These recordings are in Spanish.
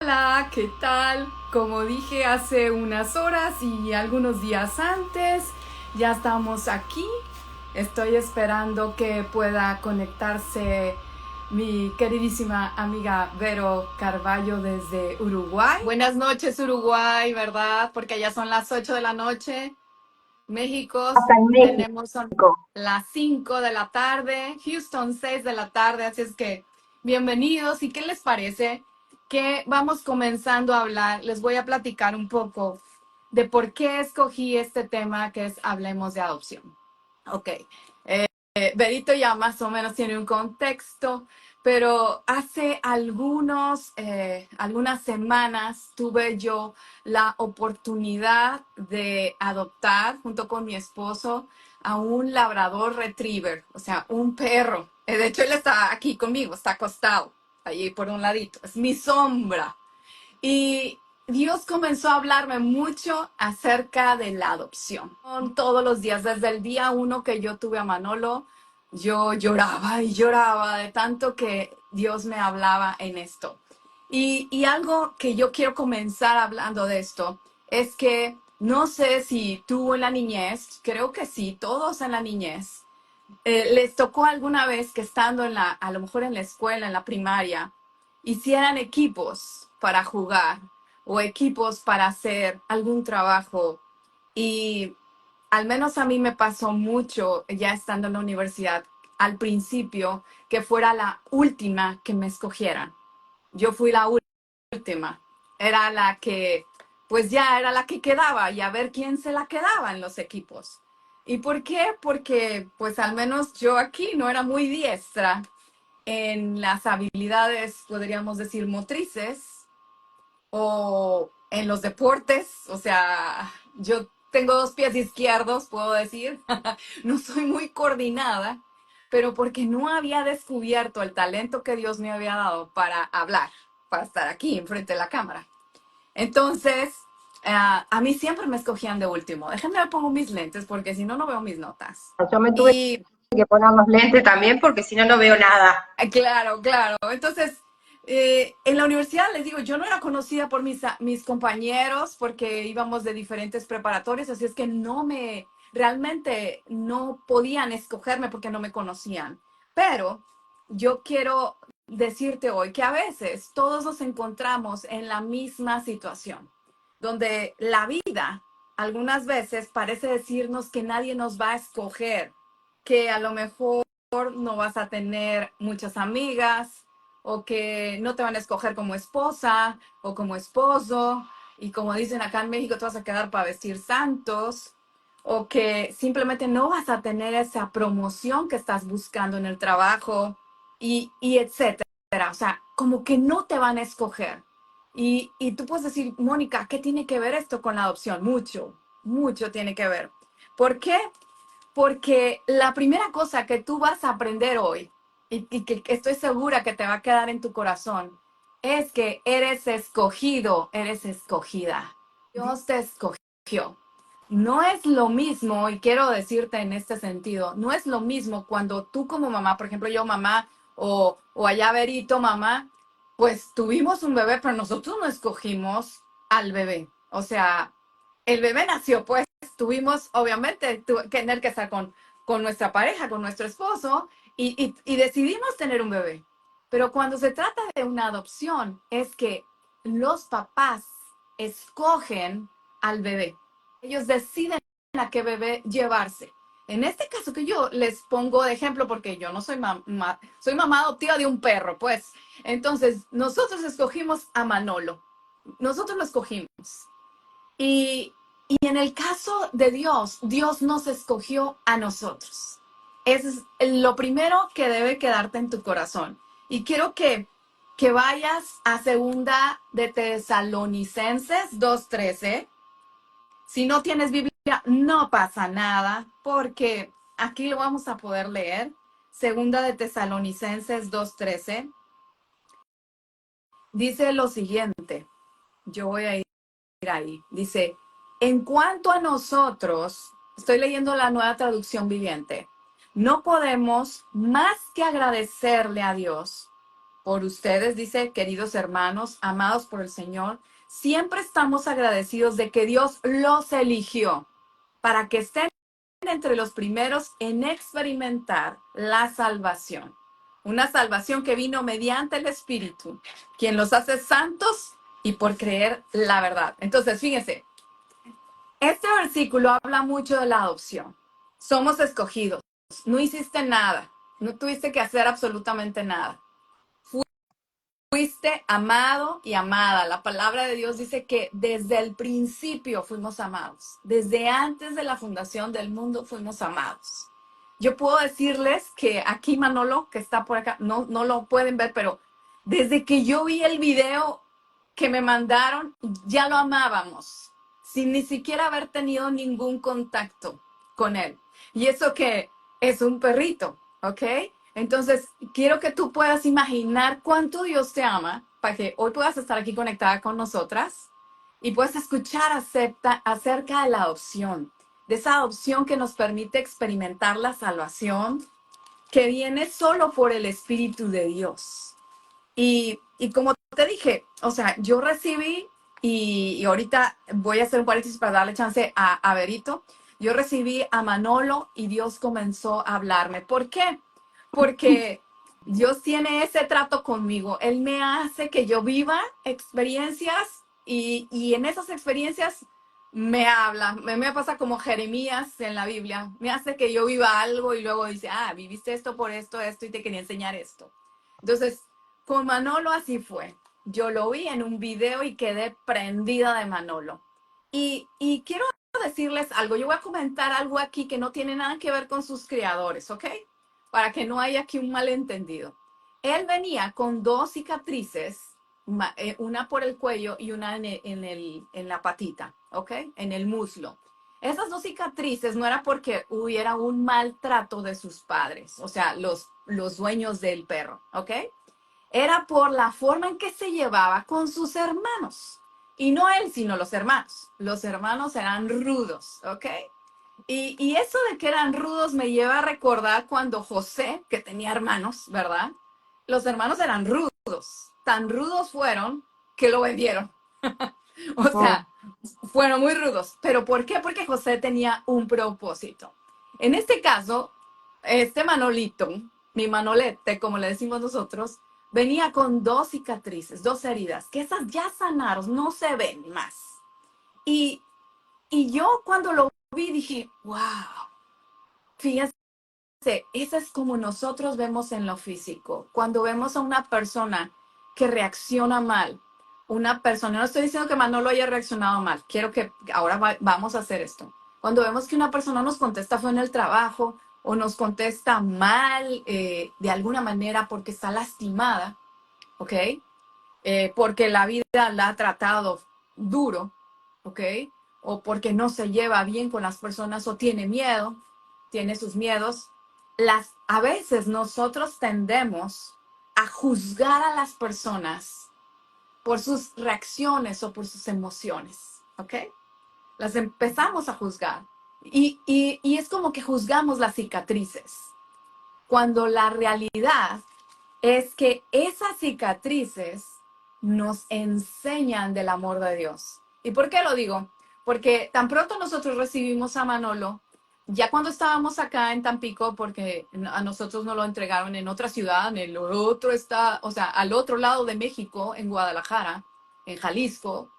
Hola, ¿qué tal? Como dije hace unas horas y algunos días antes, ya estamos aquí. Estoy esperando que pueda conectarse mi queridísima amiga Vero Carballo desde Uruguay. Buenas noches, Uruguay, ¿verdad? Porque ya son las 8 de la noche. México Hasta en son México. las 5 de la tarde, Houston 6 de la tarde, así es que bienvenidos. ¿Y qué les parece? Que vamos comenzando a hablar, les voy a platicar un poco de por qué escogí este tema que es Hablemos de Adopción. Ok, Berito ya más o menos tiene un contexto, pero hace algunas semanas tuve yo la oportunidad de adoptar junto con mi esposo a un labrador retriever, o sea, un perro. De hecho, él está aquí conmigo, está acostado, allí por un ladito, es mi sombra. Y Dios comenzó a hablarme mucho acerca de la adopción. Todos los días, desde el día uno que yo tuve a Manolo, yo lloraba y lloraba de tanto que Dios me hablaba en esto. Y algo que yo quiero comenzar hablando de esto es que no sé si tú en la niñez, creo que sí, todos en la niñez, les tocó alguna vez que estando a lo mejor en la escuela, en la primaria, hicieran equipos para jugar o equipos para hacer algún trabajo. Y al menos a mí me pasó mucho ya estando en la universidad al principio que fuera la última que me escogieran. Yo fui la última. Era la que, pues ya era la que quedaba y a ver quién se la quedaba en los equipos. ¿Y por qué? Porque pues al menos yo aquí no era muy diestra en las habilidades, podríamos decir, motrices o en los deportes. O sea, yo tengo dos pies izquierdos, puedo decir. No soy muy coordinada, pero porque no había descubierto el talento que Dios me había dado para hablar, para estar aquí enfrente de la cámara. Entonces, a mí siempre me escogían de último. Déjenme me pongo mis lentes porque si no, no veo mis notas. Yo me tuve Y que poner los lentes también porque si no, no veo nada. claro, claro. Entonces, en la universidad, les digo, yo no era conocida por mis compañeros porque íbamos de diferentes preparatorios, así es que realmente no podían escogerme porque no me conocían. Pero yo quiero decirte hoy que a veces todos nos encontramos en la misma situación, donde la vida algunas veces parece decirnos que nadie nos va a escoger, que a lo mejor no vas a tener muchas amigas o que no te van a escoger como esposa o como esposo y como dicen acá en México te vas a quedar para vestir santos o que simplemente no vas a tener esa promoción que estás buscando en el trabajo y etcétera. O sea, como que no te van a escoger. Y tú puedes decir, Mónica, ¿qué tiene que ver esto con la adopción? Mucho, mucho tiene que ver. ¿Por qué? Porque la primera cosa que tú vas a aprender hoy, y que estoy segura que te va a quedar en tu corazón, es que eres escogido, eres escogida. Dios te escogió. No es lo mismo, y quiero decirte en este sentido, no es lo mismo cuando tú como mamá, por ejemplo, yo mamá, o allá Verito mamá, pues tuvimos un bebé, pero nosotros no escogimos al bebé. O sea, el bebé nació, pues tuvimos, obviamente, tener que estar con nuestra pareja, con nuestro esposo, y decidimos tener un bebé. Pero cuando se trata de una adopción, es que los papás escogen al bebé. Ellos deciden a qué bebé llevarse. En este caso que yo les pongo de ejemplo, porque yo no soy mamá, soy mamá adoptiva de un perro, pues. Entonces, nosotros escogimos a Manolo. Nosotros lo escogimos. Y, y en el caso de Dios, Dios nos escogió a nosotros. Eso es lo primero que debe quedarte en tu corazón. Y quiero que vayas a segunda de Tesalonicenses 2:13. Si no tienes Biblia, no pasa nada, porque aquí lo vamos a poder leer. Segunda de Tesalonicenses 2:13. Dice lo siguiente. Yo voy a ir ahí. Dice, en cuanto a nosotros, estoy leyendo la Nueva Traducción Viviente, no podemos más que agradecerle a Dios por ustedes, dice, queridos hermanos, amados por el Señor, siempre estamos agradecidos de que Dios los eligió para que estén entre los primeros en experimentar la salvación. Una salvación que vino mediante el Espíritu, quien los hace santos y por creer la verdad. Entonces, fíjense, este versículo habla mucho de la adopción. Somos escogidos. No hiciste nada. No tuviste que hacer absolutamente nada. Fuiste amado y amada. La palabra de Dios dice que desde el principio fuimos amados. Desde antes de la fundación del mundo fuimos amados. Yo puedo decirles que aquí Manolo, que está por acá, no lo pueden ver, pero desde que yo vi el video que me mandaron, ya lo amábamos, sin ni siquiera haber tenido ningún contacto con él. Y eso que es un perrito, ¿ok? Entonces, quiero que tú puedas imaginar cuánto Dios te ama para que hoy puedas estar aquí conectada con nosotras y puedas escuchar acerca de la adopción, de esa adopción que nos permite experimentar la salvación que viene solo por el Espíritu de Dios. Y como te dije, o sea, yo recibí, y ahorita voy a hacer un paréntesis para darle chance a Berito, yo recibí a Manolo y Dios comenzó a hablarme. ¿Por qué? Porque Dios tiene ese trato conmigo. Él me hace que yo viva experiencias y en esas experiencias me habla. Me pasa como Jeremías en la Biblia. Me hace que yo viva algo y luego dice, viviste esto por esto, esto y te quería enseñar esto. Entonces, con Manolo así fue. Yo lo vi en un video y quedé prendida de Manolo. Y quiero decirles algo. Yo voy a comentar algo aquí que no tiene nada que ver con sus creadores, ¿ok? Para que no haya aquí un malentendido. Él venía con dos cicatrices, una por el cuello y una en la patita, ¿ok? En el muslo. Esas dos cicatrices no era porque hubiera un maltrato de sus padres, o sea, los dueños del perro, ¿ok? Era por la forma en que se llevaba con sus hermanos. Y no él, sino los hermanos. Los hermanos eran rudos, ¿ok? Y eso de que eran rudos me lleva a recordar cuando José, que tenía hermanos, ¿verdad? Los hermanos eran rudos. Tan rudos fueron que lo vendieron. O Mm. sea, fueron muy rudos. ¿Pero por qué? Porque José tenía un propósito. En este caso, este Manolito, mi Manolete, como le decimos nosotros, venía con dos cicatrices, dos heridas, que esas ya sanaron, no se ven más. Y, y yo cuando lo vi dije, wow, fíjense, eso es como nosotros vemos en lo físico. Cuando vemos a una persona que reacciona mal, una persona, no estoy diciendo que Manolo haya reaccionado mal, quiero que ahora vamos a hacer esto. Cuando vemos que una persona nos contesta fue en el trabajo o nos contesta mal de alguna manera porque está lastimada, ¿ok? Porque la vida la ha tratado duro, ¿ok? O porque no se lleva bien con las personas o tiene miedo, tiene sus miedos. A veces nosotros tendemos a juzgar a las personas por sus reacciones o por sus emociones, ¿ok? Las empezamos a juzgar. Y es como que juzgamos las cicatrices, cuando la realidad es que esas cicatrices nos enseñan del amor de Dios. ¿Y por qué lo digo? Porque tan pronto nosotros recibimos a Manolo, ya cuando estábamos acá en Tampico, porque a nosotros nos lo entregaron en otra ciudad, en el otro está, o sea, al otro lado de México, en Guadalajara, en Jalisco,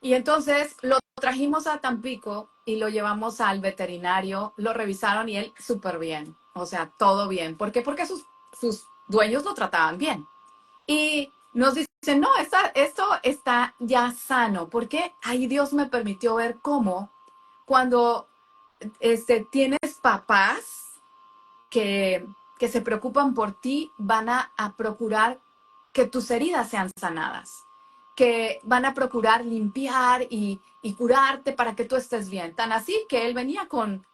y entonces lo trajimos a Tampico y lo llevamos al veterinario, lo revisaron y él súper bien, o sea, todo bien. ¿Por qué? Porque sus dueños lo trataban bien. Y nos dicen, no, esto está ya sano, porque ahí Dios me permitió ver cómo cuando tienes papás que, que se preocupan por ti, van a procurar que tus heridas sean sanadas, que van a procurar limpiar y curarte para que tú estés bien. Tan así que él venía con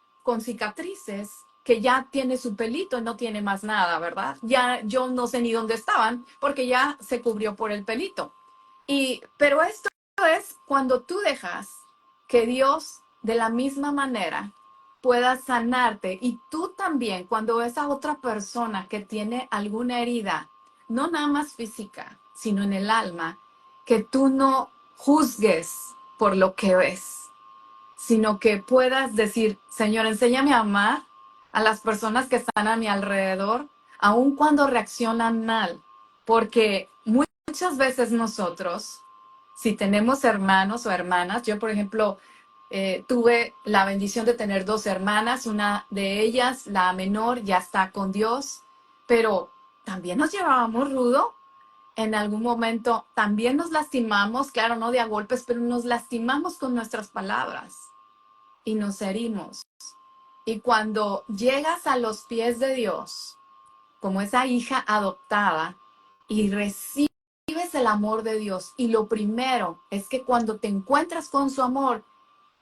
cicatrices, que ya tiene su pelito y no tiene más nada, ¿verdad? Ya yo no sé ni dónde estaban porque ya se cubrió por el pelito. Pero esto es cuando tú dejas que Dios de la misma manera pueda sanarte y tú también cuando ves a otra persona que tiene alguna herida, no nada más física, sino en el alma, que tú no juzgues por lo que ves, sino que puedas decir, Señor, enséñame a amar a las personas que están a mi alrededor, aun cuando reaccionan mal, porque muchas veces nosotros, si tenemos hermanos o hermanas, yo por ejemplo tuve la bendición de tener dos hermanas, una de ellas, la menor, ya está con Dios, pero también nos llevábamos rudo. En algún momento también nos lastimamos, claro, no de a golpes, pero nos lastimamos con nuestras palabras y nos herimos. Y cuando llegas a los pies de Dios, como esa hija adoptada, y recibes el amor de Dios, y lo primero es que cuando te encuentras con su amor,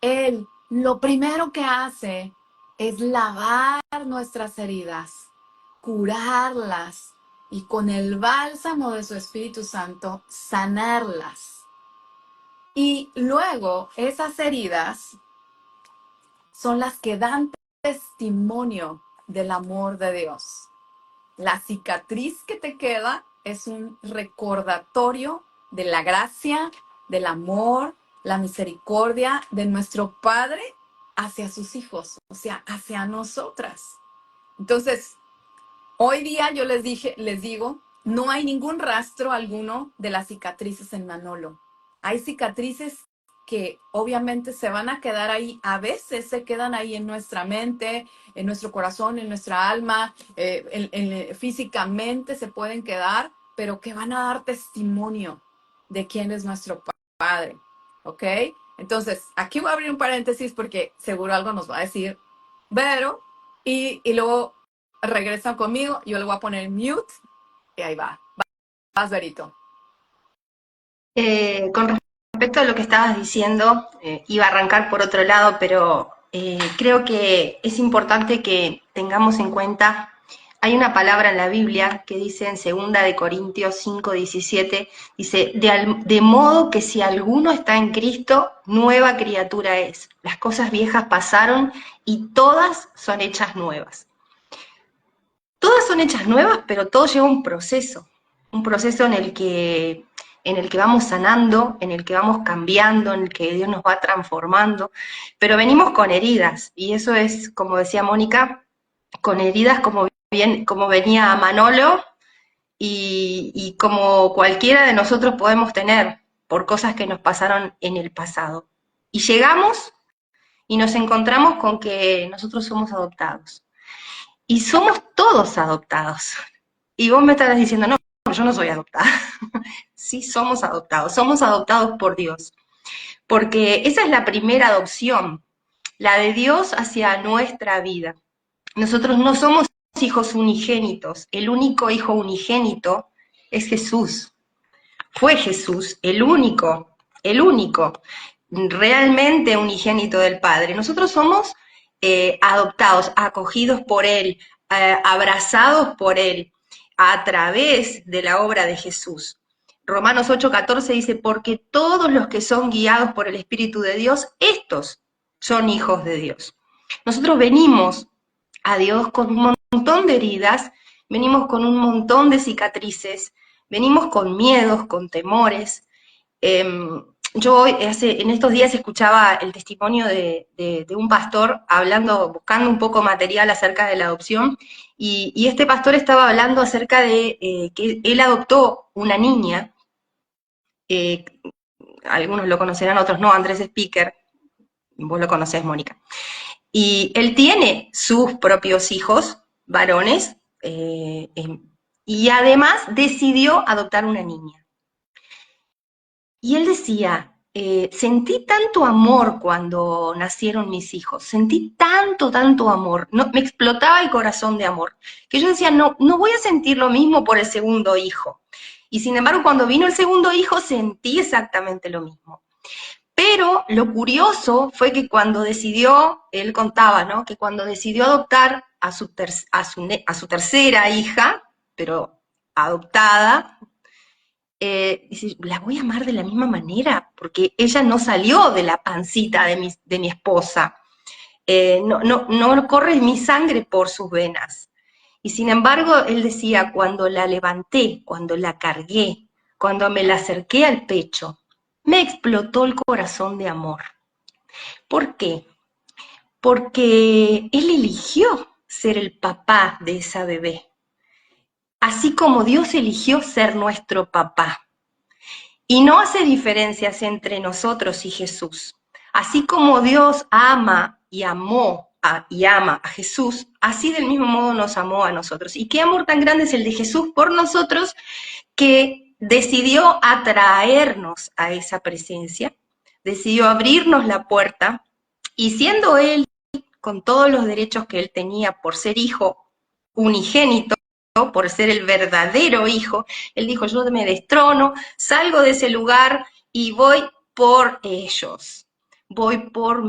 Él lo primero que hace es lavar nuestras heridas, curarlas y con el bálsamo de su Espíritu Santo sanarlas. Y luego esas heridas son las que dan testimonio del amor de Dios. La cicatriz que te queda es un recordatorio de la gracia, del amor, la misericordia de nuestro Padre hacia sus hijos, o sea, hacia nosotras. Entonces, hoy día yo les digo, no hay ningún rastro alguno de las cicatrices en Manolo. Hay cicatrices que obviamente se van a quedar ahí, a veces se quedan ahí en nuestra mente, en nuestro corazón, en nuestra alma, físicamente se pueden quedar, pero que van a dar testimonio de quién es nuestro Padre, ¿ok? Entonces, aquí voy a abrir un paréntesis porque seguro algo nos va a decir Vero, y luego regresan conmigo, yo le voy a poner mute y ahí va. Vas, Verito. Con respecto a lo que estabas diciendo, iba a arrancar por otro lado, pero creo que es importante que tengamos en cuenta, hay una palabra en la Biblia que dice en 2 Corintios 5:17, dice, de modo que si alguno está en Cristo, nueva criatura es. Las cosas viejas pasaron y todas son hechas nuevas. Todas son hechas nuevas, pero todo lleva un proceso en el que vamos sanando, en el que vamos cambiando, en el que Dios nos va transformando, pero venimos con heridas, y eso es, como decía Mónica, con heridas como venía Manolo, y como cualquiera de nosotros podemos tener por cosas que nos pasaron en el pasado. Y llegamos y nos encontramos con que nosotros somos adoptados. Y somos todos adoptados. Y vos me estarás diciendo, no, yo no soy adoptada. Sí, somos adoptados por Dios. Porque esa es la primera adopción, la de Dios hacia nuestra vida. Nosotros no somos hijos unigénitos, el único hijo unigénito es Jesús. Fue Jesús el único, realmente unigénito del Padre. Nosotros somos adoptados, acogidos por Él, abrazados por Él, a través de la obra de Jesús. Romanos 8:14 dice, porque todos los que son guiados por el Espíritu de Dios, estos son hijos de Dios. Nosotros venimos a Dios con un montón de heridas, venimos con un montón de cicatrices, venimos con miedos, con temores. Yo en estos días escuchaba el testimonio de un pastor buscando un poco material acerca de la adopción, y este pastor estaba hablando acerca de que él adoptó una niña, eh, algunos lo conocerán, otros no, Andrés Speaker, vos lo conocés, Mónica. Y él tiene sus propios hijos, varones, y además decidió adoptar una niña. Y él decía, sentí tanto amor cuando nacieron mis hijos, sentí tanto amor, no, me explotaba el corazón de amor, que yo decía, no voy a sentir lo mismo por el segundo hijo. Y sin embargo, cuando vino el segundo hijo, sentí exactamente lo mismo. Pero lo curioso fue que cuando decidió, él contaba, ¿no? Que cuando decidió adoptar a su tercera hija, pero adoptada, dice, la voy a amar de la misma manera, porque ella no salió de la pancita de mi esposa, no corre mi sangre por sus venas. Y sin embargo, él decía, cuando la levanté, cuando la cargué, cuando me la acerqué al pecho, me explotó el corazón de amor. ¿Por qué? Porque él eligió ser el papá de esa bebé, así como Dios eligió ser nuestro papá. Y no hace diferencias entre nosotros y Jesús. Así como Dios ama y amó y ama a Jesús, así del mismo modo nos amó a nosotros. ¿Y qué amor tan grande es el de Jesús por nosotros que decidió atraernos a esa presencia, decidió abrirnos la puerta y siendo Él con todos los derechos que Él tenía por ser hijo unigénito, por ser el verdadero hijo, Él dijo, yo me destrono, salgo de ese lugar y voy por ellos, voy por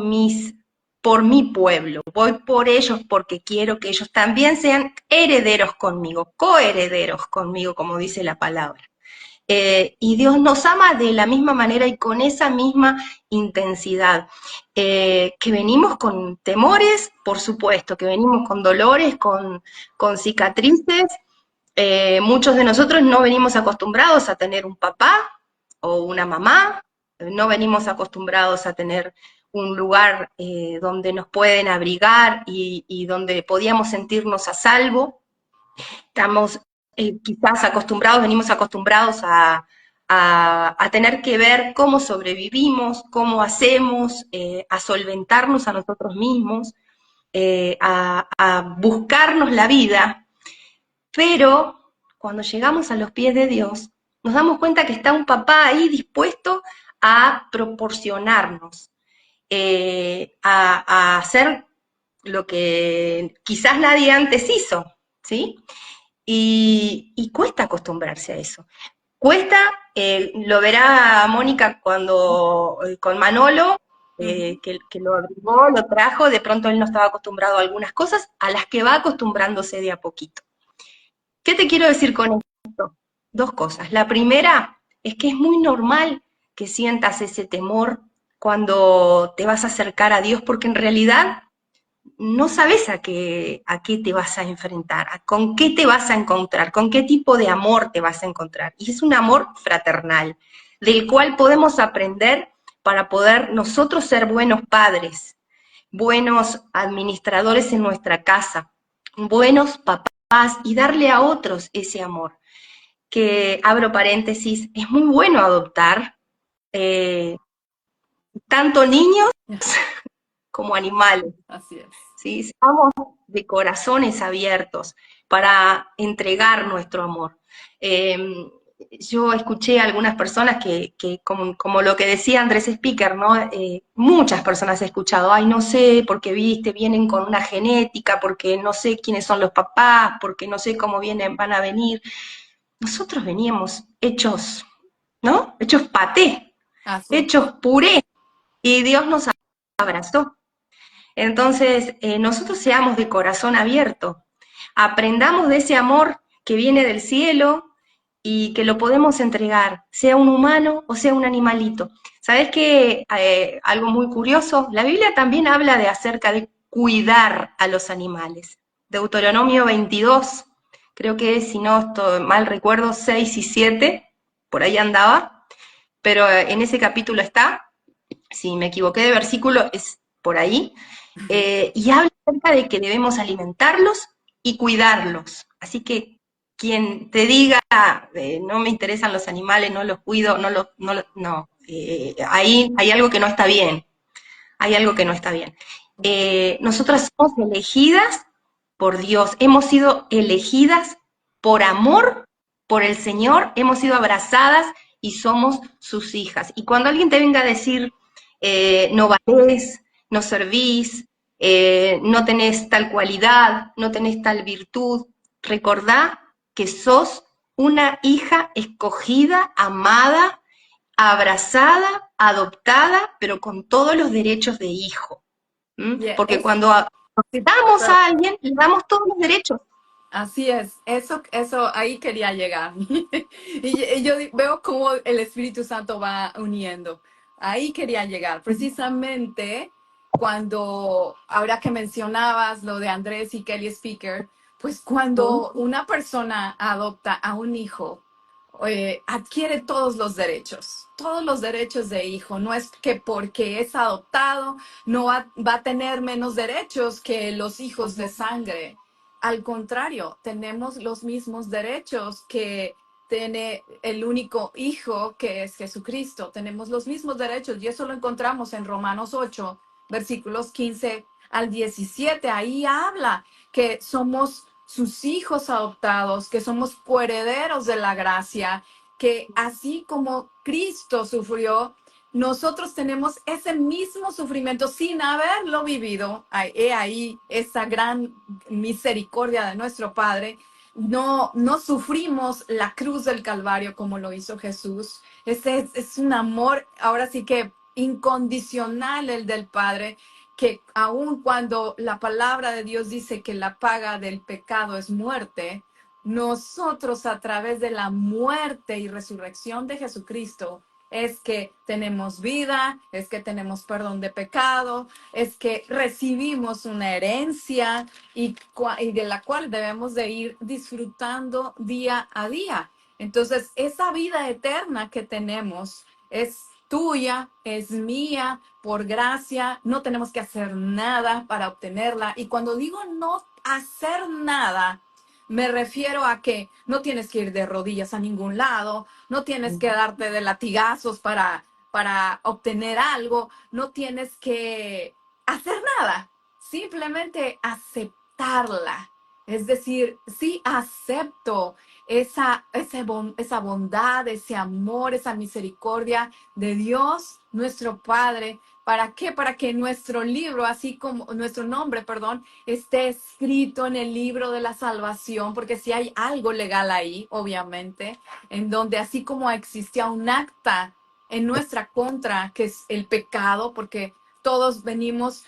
mi pueblo, voy por ellos porque quiero que ellos también sean herederos conmigo, coherederos conmigo, como dice la palabra. Y Dios nos ama de la misma manera y con esa misma intensidad. Que venimos con temores, por supuesto, que venimos con dolores, con cicatrices. Muchos de nosotros no venimos acostumbrados a tener un papá o una mamá, no venimos acostumbrados a tener un lugar donde nos pueden abrigar y donde podíamos sentirnos a salvo. Estamos quizás acostumbrados, venimos acostumbrados a tener que ver cómo sobrevivimos, cómo hacemos, a solventarnos a nosotros mismos, a buscarnos la vida, pero cuando llegamos a los pies de Dios, nos damos cuenta que está un papá ahí dispuesto a proporcionarnos, a hacer lo que quizás nadie antes hizo, ¿sí? Y cuesta acostumbrarse a eso. Cuesta, lo verá Mónica cuando con Manolo, Ujú. que lo abrigó, lo trajo, de pronto él no estaba acostumbrado a algunas cosas, a las que va acostumbrándose de a poquito. ¿Qué te quiero decir con esto? Dos cosas. La primera es que es muy normal que sientas ese temor cuando te vas a acercar a Dios, porque en realidad no sabes a qué te vas a enfrentar, con qué te vas a encontrar, con qué tipo de amor te vas a encontrar. Y es un amor fraternal, del cual podemos aprender para poder nosotros ser buenos padres, buenos administradores en nuestra casa, buenos papás y darle a otros ese amor. Que, abro paréntesis, es muy bueno adoptar eh, tanto niños como animales. Así es. ¿Sí? Seamos de corazones abiertos para entregar nuestro amor. Yo escuché a algunas personas que como, lo que decía Andrés Speaker, ¿no? Muchas personas he escuchado, ay, no sé, porque viste, vienen con una genética, porque no sé quiénes son los papás, porque no sé cómo vienen, van a venir. Nosotros veníamos hechos, ¿no? Hechos paté, Así es. hechos puré, y Dios nos abrazó. Entonces, nosotros seamos de corazón abierto, aprendamos de ese amor que viene del cielo y que lo podemos entregar, sea un humano o sea un animalito. ¿Sabes qué? Algo muy curioso, la Biblia también habla de acerca de cuidar a los animales. Deuteronomio 22, creo que si no mal recuerdo, 6 y 7, por ahí andaba, pero en ese capítulo está, si me equivoqué de versículo, es por ahí, y habla acerca de que debemos alimentarlos y cuidarlos. Así que quien te diga, no me interesan los animales, no los cuido, no, ahí hay algo que no está bien, hay algo que no está bien. Nosotras somos elegidas por Dios, hemos sido elegidas por amor por el Señor, hemos sido abrazadas y somos sus hijas. Y cuando alguien te venga a decir, no valés, no servís, no tenés tal cualidad, no tenés tal virtud, recordá que sos una hija escogida, amada, abrazada, adoptada, pero con todos los derechos de hijo. Porque Eso, cuando sí, adoptamos a alguien, le damos todos los derechos. así es, eso, ahí quería llegar. Y yo veo cómo el Espíritu Santo va uniendo. Ahí quería llegar. Precisamente cuando, ahora que mencionabas lo de Andrés y Kelly Speaker, Pues cuando una persona adopta a un hijo, adquiere todos los derechos de hijo. No es que porque es adoptado no va a tener menos derechos que los hijos de sangre. Al contrario, tenemos los mismos derechos que tiene el único hijo que es Jesucristo. Tenemos los mismos derechos y eso lo encontramos en Romanos 8, versículos 15 al 17. Ahí habla que somos sus hijos adoptados, que somos coherederos de la gracia, que así como Cristo sufrió, nosotros tenemos ese mismo sufrimiento sin haberlo vivido. He ahí esa gran misericordia de nuestro Padre. No sufrimos la cruz del Calvario como lo hizo Jesús. Ese es un amor, ahora sí que incondicional el del Padre, que aun cuando la palabra de Dios dice que la paga del pecado es muerte, nosotros a través de la muerte y resurrección de Jesucristo es que tenemos vida, es que tenemos perdón de pecado, es que recibimos una herencia y de la cual debemos de ir disfrutando día a día. Entonces, esa vida eterna que tenemos es tuya, es mía, por gracia, no tenemos que hacer nada para obtenerla. Y cuando digo no hacer nada, me refiero a que no tienes que ir de rodillas a ningún lado, no tienes que darte de latigazos para obtener algo, no tienes que hacer nada, simplemente aceptarla. Es decir, sí acepto esa bondad, ese amor, esa misericordia de Dios, nuestro Padre. ¿Para qué? Para que nuestro libro, así como nuestro nombre, perdón, esté escrito en el libro de la salvación, porque si hay algo legal ahí, obviamente, en donde así como existía un acta en nuestra contra, que es el pecado, porque todos venimos,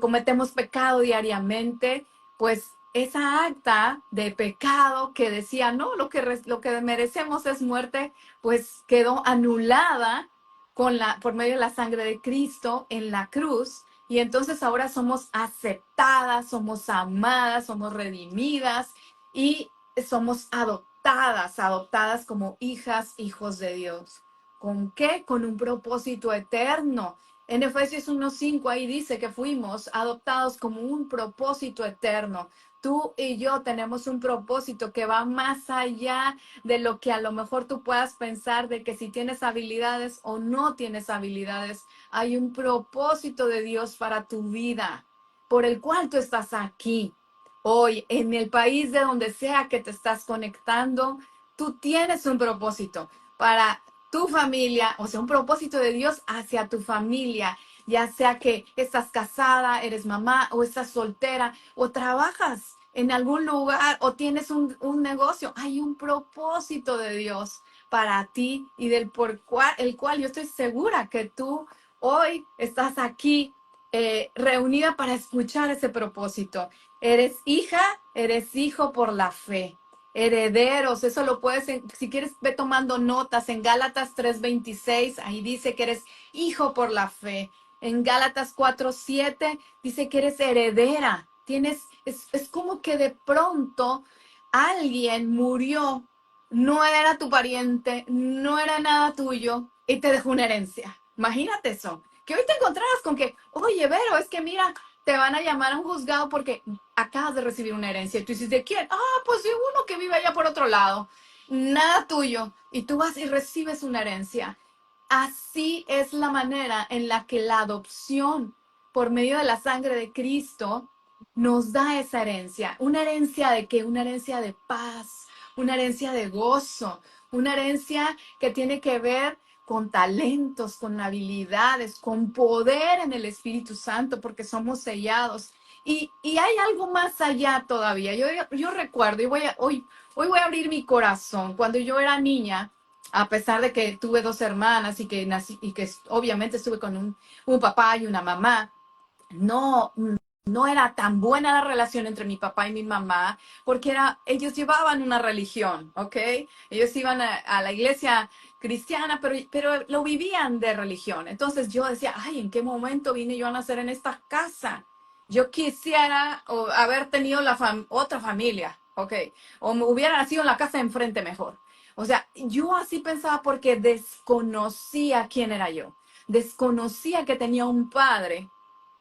cometemos pecado diariamente, pues esa acta de pecado que decía, no, lo que merecemos es muerte, pues quedó anulada por medio de la sangre de Cristo en la cruz. Y entonces ahora somos aceptadas, somos amadas, somos redimidas y somos adoptadas como hijas, hijos de Dios. ¿Con qué? Con un propósito eterno. En Efesios 1:5 ahí dice que fuimos adoptados como un propósito eterno. Tú y yo tenemos un propósito que va más allá de lo que a lo mejor tú puedas pensar de que si tienes habilidades o no tienes habilidades. Hay un propósito de Dios para tu vida, por el cual tú estás aquí. Hoy, en el país de donde sea que te estás conectando, tú tienes un propósito para tu familia, o sea, un propósito de Dios hacia tu familia, ya sea que estás casada, eres mamá o estás soltera o trabajas en algún lugar o tienes un negocio. Hay un propósito de Dios para ti y el cual yo estoy segura que tú hoy estás aquí reunida para escuchar ese propósito. Eres hija, eres hijo por la fe. Herederos, eso lo puedes, si quieres, ve tomando notas en Gálatas 3:26, ahí dice que eres hijo por la fe. En Gálatas 4:7 dice que eres heredera. Es como que de pronto alguien murió, no era tu pariente, no era nada tuyo y te dejó una herencia. Imagínate eso. Que hoy te encontraras con que, oye, Vero, es que mira, te van a llamar a un juzgado porque acabas de recibir una herencia. Y tú dices, ¿de quién? Ah, pues de uno que vive allá por otro lado. Nada tuyo. Y tú vas y recibes una herencia. Así es la manera en la que la adopción por medio de la sangre de Cristo nos da esa herencia. ¿Una herencia de qué? Una herencia de paz, una herencia de gozo, una herencia que tiene que ver con talentos, con habilidades, con poder en el Espíritu Santo, porque somos sellados. Y hay algo más allá todavía. Yo recuerdo, hoy voy a abrir mi corazón. Cuando yo era niña, a pesar de que tuve dos hermanas y que nací, y que obviamente estuve con un papá y una mamá, no, no era tan buena la relación entre mi papá y mi mamá, porque ellos llevaban una religión, ¿ok? Ellos iban a la iglesia cristiana, pero lo vivían de religión. Entonces yo decía, ay, ¿en qué momento vine yo a nacer en esta casa? yo quisiera haber tenido otra familia, ¿ok? O me hubiera nacido en la casa de enfrente mejor. O sea, yo así pensaba porque desconocía quién era yo. Desconocía que tenía un padre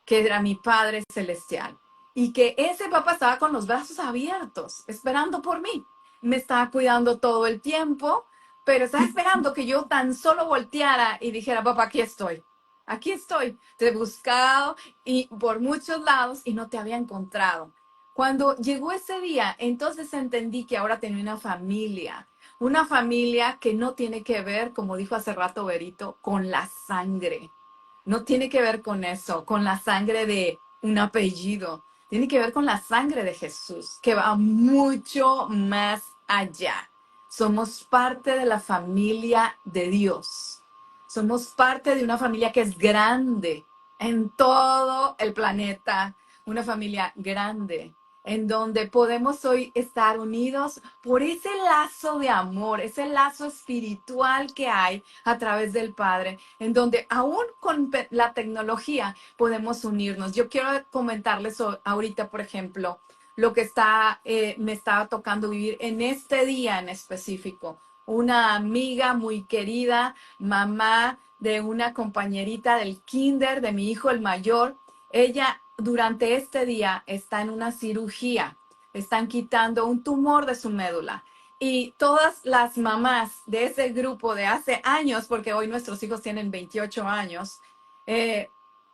que era mi Padre Celestial. Y que ese papá estaba con los brazos abiertos, esperando por mí. Me estaba cuidando todo el tiempo, pero estaba esperando que yo tan solo volteara y dijera, papá, aquí estoy. Aquí estoy. Te he buscado y por muchos lados y no te había encontrado. Cuando llegó ese día, entonces entendí que ahora tenía una familia que no tiene que ver, como dijo hace rato Berito, con la sangre. No tiene que ver con eso, con la sangre de un apellido. Tiene que ver con la sangre de Jesús, que va mucho más allá. Somos parte de la familia de Dios. Somos parte de una familia que es grande en todo el planeta. Una familia grande en donde podemos hoy estar unidos por ese lazo de amor, ese lazo espiritual que hay a través del Padre, en donde aún con la tecnología podemos unirnos. Yo quiero comentarles ahorita, por ejemplo, lo que me estaba tocando vivir en este día en específico. Una amiga muy querida, mamá de una compañerita del kinder de mi hijo el mayor, ella durante este día está en una cirugía, están quitando un tumor de su médula. Y todas las mamás de ese grupo de hace años, porque hoy nuestros hijos tienen 28 años, eh,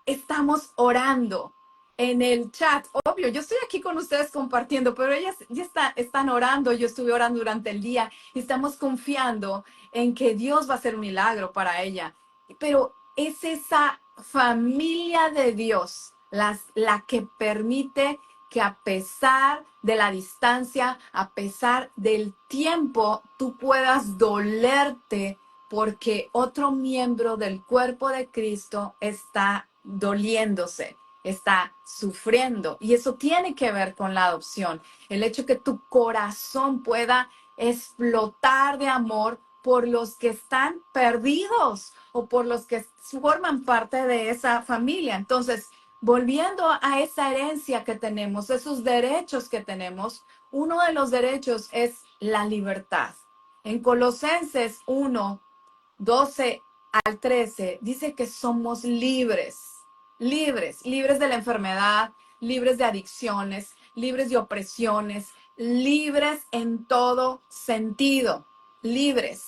estamos orando en el chat. Obvio, yo estoy aquí con ustedes compartiendo, pero ellas ya están orando. Yo estuve orando durante el día y estamos confiando en que Dios va a hacer un milagro para ella. Pero es esa familia de Dios la que permite que a pesar de la distancia, a pesar del tiempo, tú puedas dolerte porque otro miembro del cuerpo de Cristo está doliéndose, está sufriendo. Y eso tiene que ver con la adopción. El hecho que tu corazón pueda explotar de amor por los que están perdidos o por los que forman parte de esa familia. Entonces, volviendo a esa herencia que tenemos, esos derechos que tenemos, uno de los derechos es la libertad. En Colosenses 1:12 al 13 dice que somos libres, libres de la enfermedad, libres de adicciones, libres de opresiones, libres en todo sentido, libres.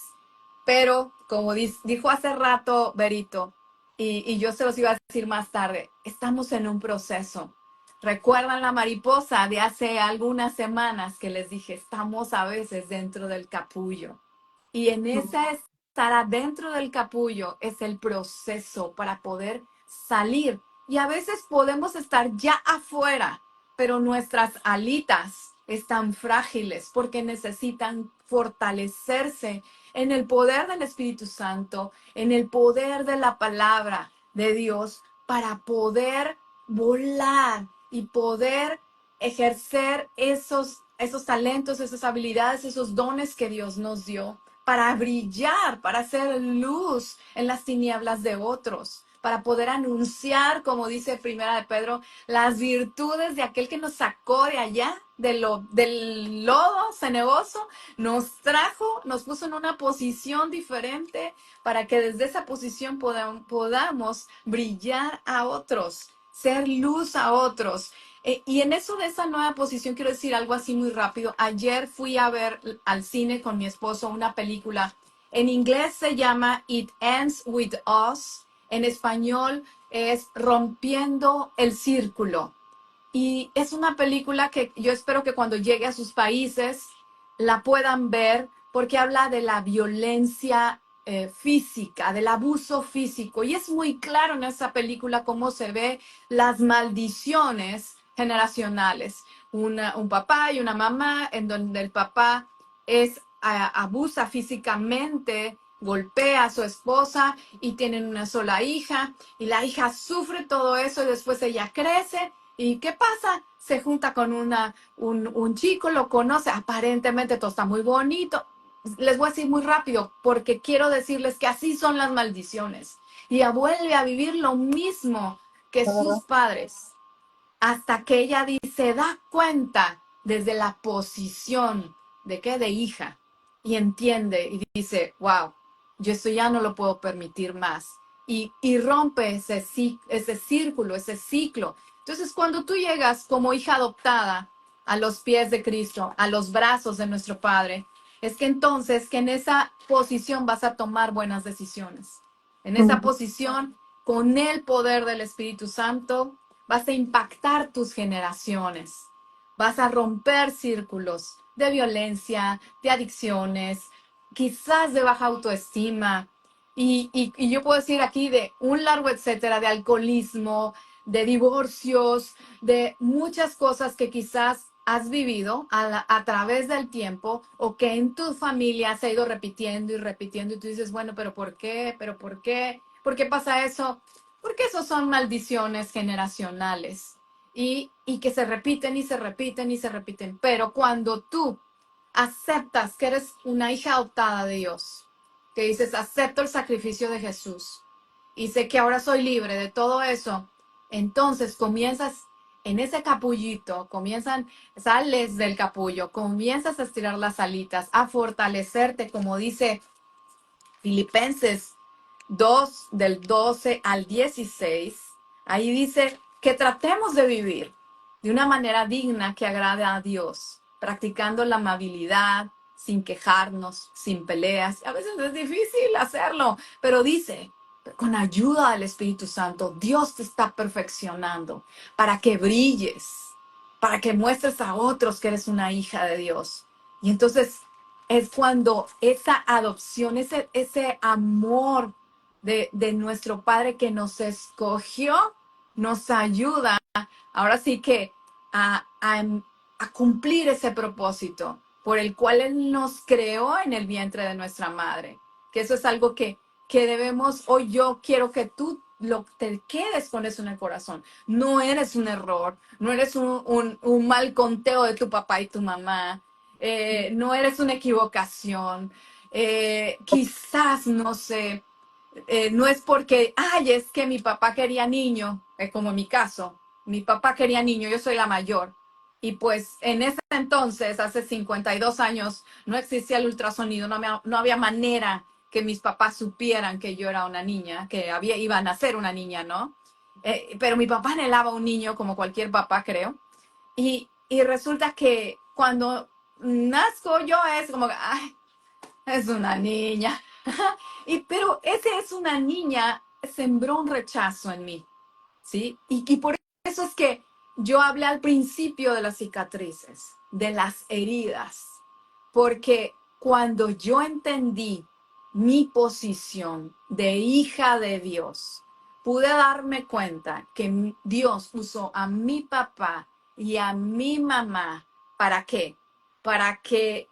Pero, como dijo hace rato Berito, y yo se los iba a decir más tarde, estamos en un proceso. ¿Recuerdan la mariposa de hace algunas semanas que les dije? Estamos a veces dentro del capullo. Y en esa estar adentro del capullo es el proceso para poder salir. Y a veces podemos estar ya afuera, pero nuestras alitas están frágiles porque necesitan fortalecerse en el poder del Espíritu Santo, en el poder de la palabra de Dios para poder volar y poder ejercer esos talentos, esas habilidades, esos dones que Dios nos dio para brillar, para hacer luz en las tinieblas de otros, para poder anunciar, como dice Primera de Pedro, las virtudes de aquel que nos sacó de allá, del lodo cenagoso, nos trajo, nos puso en una posición diferente para que desde esa posición podamos brillar a otros, ser luz a otros. Y en eso de esa nueva posición quiero decir algo así muy rápido. Ayer fui a ver al cine con mi esposo una película. En inglés se llama It Ends With Us. En español es Rompiendo el Círculo. Y es una película que yo espero que cuando llegue a sus países la puedan ver porque habla de la violencia física, del abuso físico. Y es muy claro en esa película cómo se ve las maldiciones generacionales. Un papá y una mamá en donde el papá abusa físicamente, golpea a su esposa y tienen una sola hija y la hija sufre todo eso y después ella crece. ¿Y qué pasa? Se junta con un chico, lo conoce, aparentemente todo está muy bonito. Les voy a decir muy rápido porque quiero decirles que así son las maldiciones. Y vuelve a vivir lo mismo que sus padres. hasta que ella se da cuenta desde la posición de qué, de hija, y entiende y dice, wow, yo esto ya no lo puedo permitir más. Y rompe ese círculo, ese ciclo. Entonces, cuando tú llegas como hija adoptada a los pies de Cristo, a los brazos de nuestro Padre, es que entonces que en esa posición vas a tomar buenas decisiones. En esa posición, con el poder del Espíritu Santo, vas a impactar tus generaciones, vas a romper círculos de violencia, de adicciones, quizás de baja autoestima. Y yo puedo decir aquí de un largo etcétera, de alcoholismo, de divorcios, de muchas cosas que quizás has vivido a través del tiempo o que en tu familia se ha ido repitiendo y repitiendo y tú dices, bueno, pero ¿por qué? ¿Pero por qué? ¿Por qué pasa eso? Porque esos son maldiciones generacionales y que se repiten y se repiten y se repiten. Pero cuando tú aceptas que eres una hija adoptada de Dios, que dices, acepto el sacrificio de Jesús y sé que ahora soy libre de todo eso, entonces comienzas en ese capullito, sales del capullo, comienzas a estirar las alitas, a fortalecerte, como dice Filipenses 2 del 12 al 16, ahí dice que tratemos de vivir de una manera digna que agrade a Dios, practicando la amabilidad, sin quejarnos, sin peleas. A veces es difícil hacerlo, pero dice, con ayuda del Espíritu Santo, Dios te está perfeccionando para que brilles, para que muestres a otros que eres una hija de Dios. Y entonces es cuando esa adopción, ese amor de nuestro Padre que nos escogió, nos ayuda ahora sí que a cumplir ese propósito por el cual Él nos creó en el vientre de nuestra madre. Que eso es algo que debemos, hoy yo quiero que tú te quedes con eso en el corazón. No eres un error, no eres un mal conteo de tu papá y tu mamá, no eres una equivocación, quizás, no sé, no es porque, ay, es que mi papá quería niño, como en mi caso, mi papá quería niño, yo soy la mayor. Y pues en ese entonces, hace 52 años, no existía el ultrasonido, no había manera que mis papás supieran que yo era una niña, que iba a nacer una niña, ¿no? Pero mi papá anhelaba un niño, como cualquier papá, creo. Y resulta que cuando nazco yo es como, ay, es una niña. Pero ese es una niña, sembró un rechazo en mí, ¿sí? Y por eso es que yo hablé al principio de las cicatrices, de las heridas, porque cuando yo entendí mi posición de hija de Dios, pude darme cuenta que Dios usó a mi papá y a mi mamá. ¿Para qué? Para que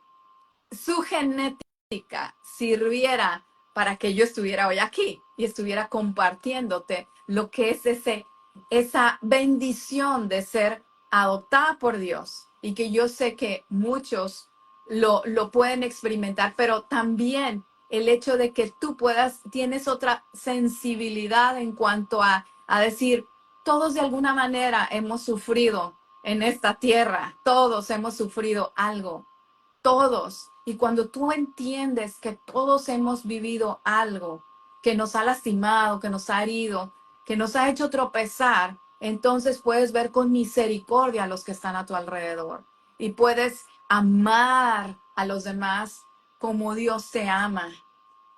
su genética sirviera para que yo estuviera hoy aquí y estuviera compartiéndote lo que es esa bendición de ser adoptada por Dios y que yo sé que muchos lo pueden experimentar, pero también el hecho de que tú tienes otra sensibilidad en cuanto a decir, todos de alguna manera hemos sufrido en esta tierra, todos hemos sufrido algo, todos. Y cuando tú entiendes que todos hemos vivido algo que nos ha lastimado, que nos ha herido, que nos ha hecho tropezar, entonces puedes ver con misericordia a los que están a tu alrededor y puedes amar a los demás como Dios te ama,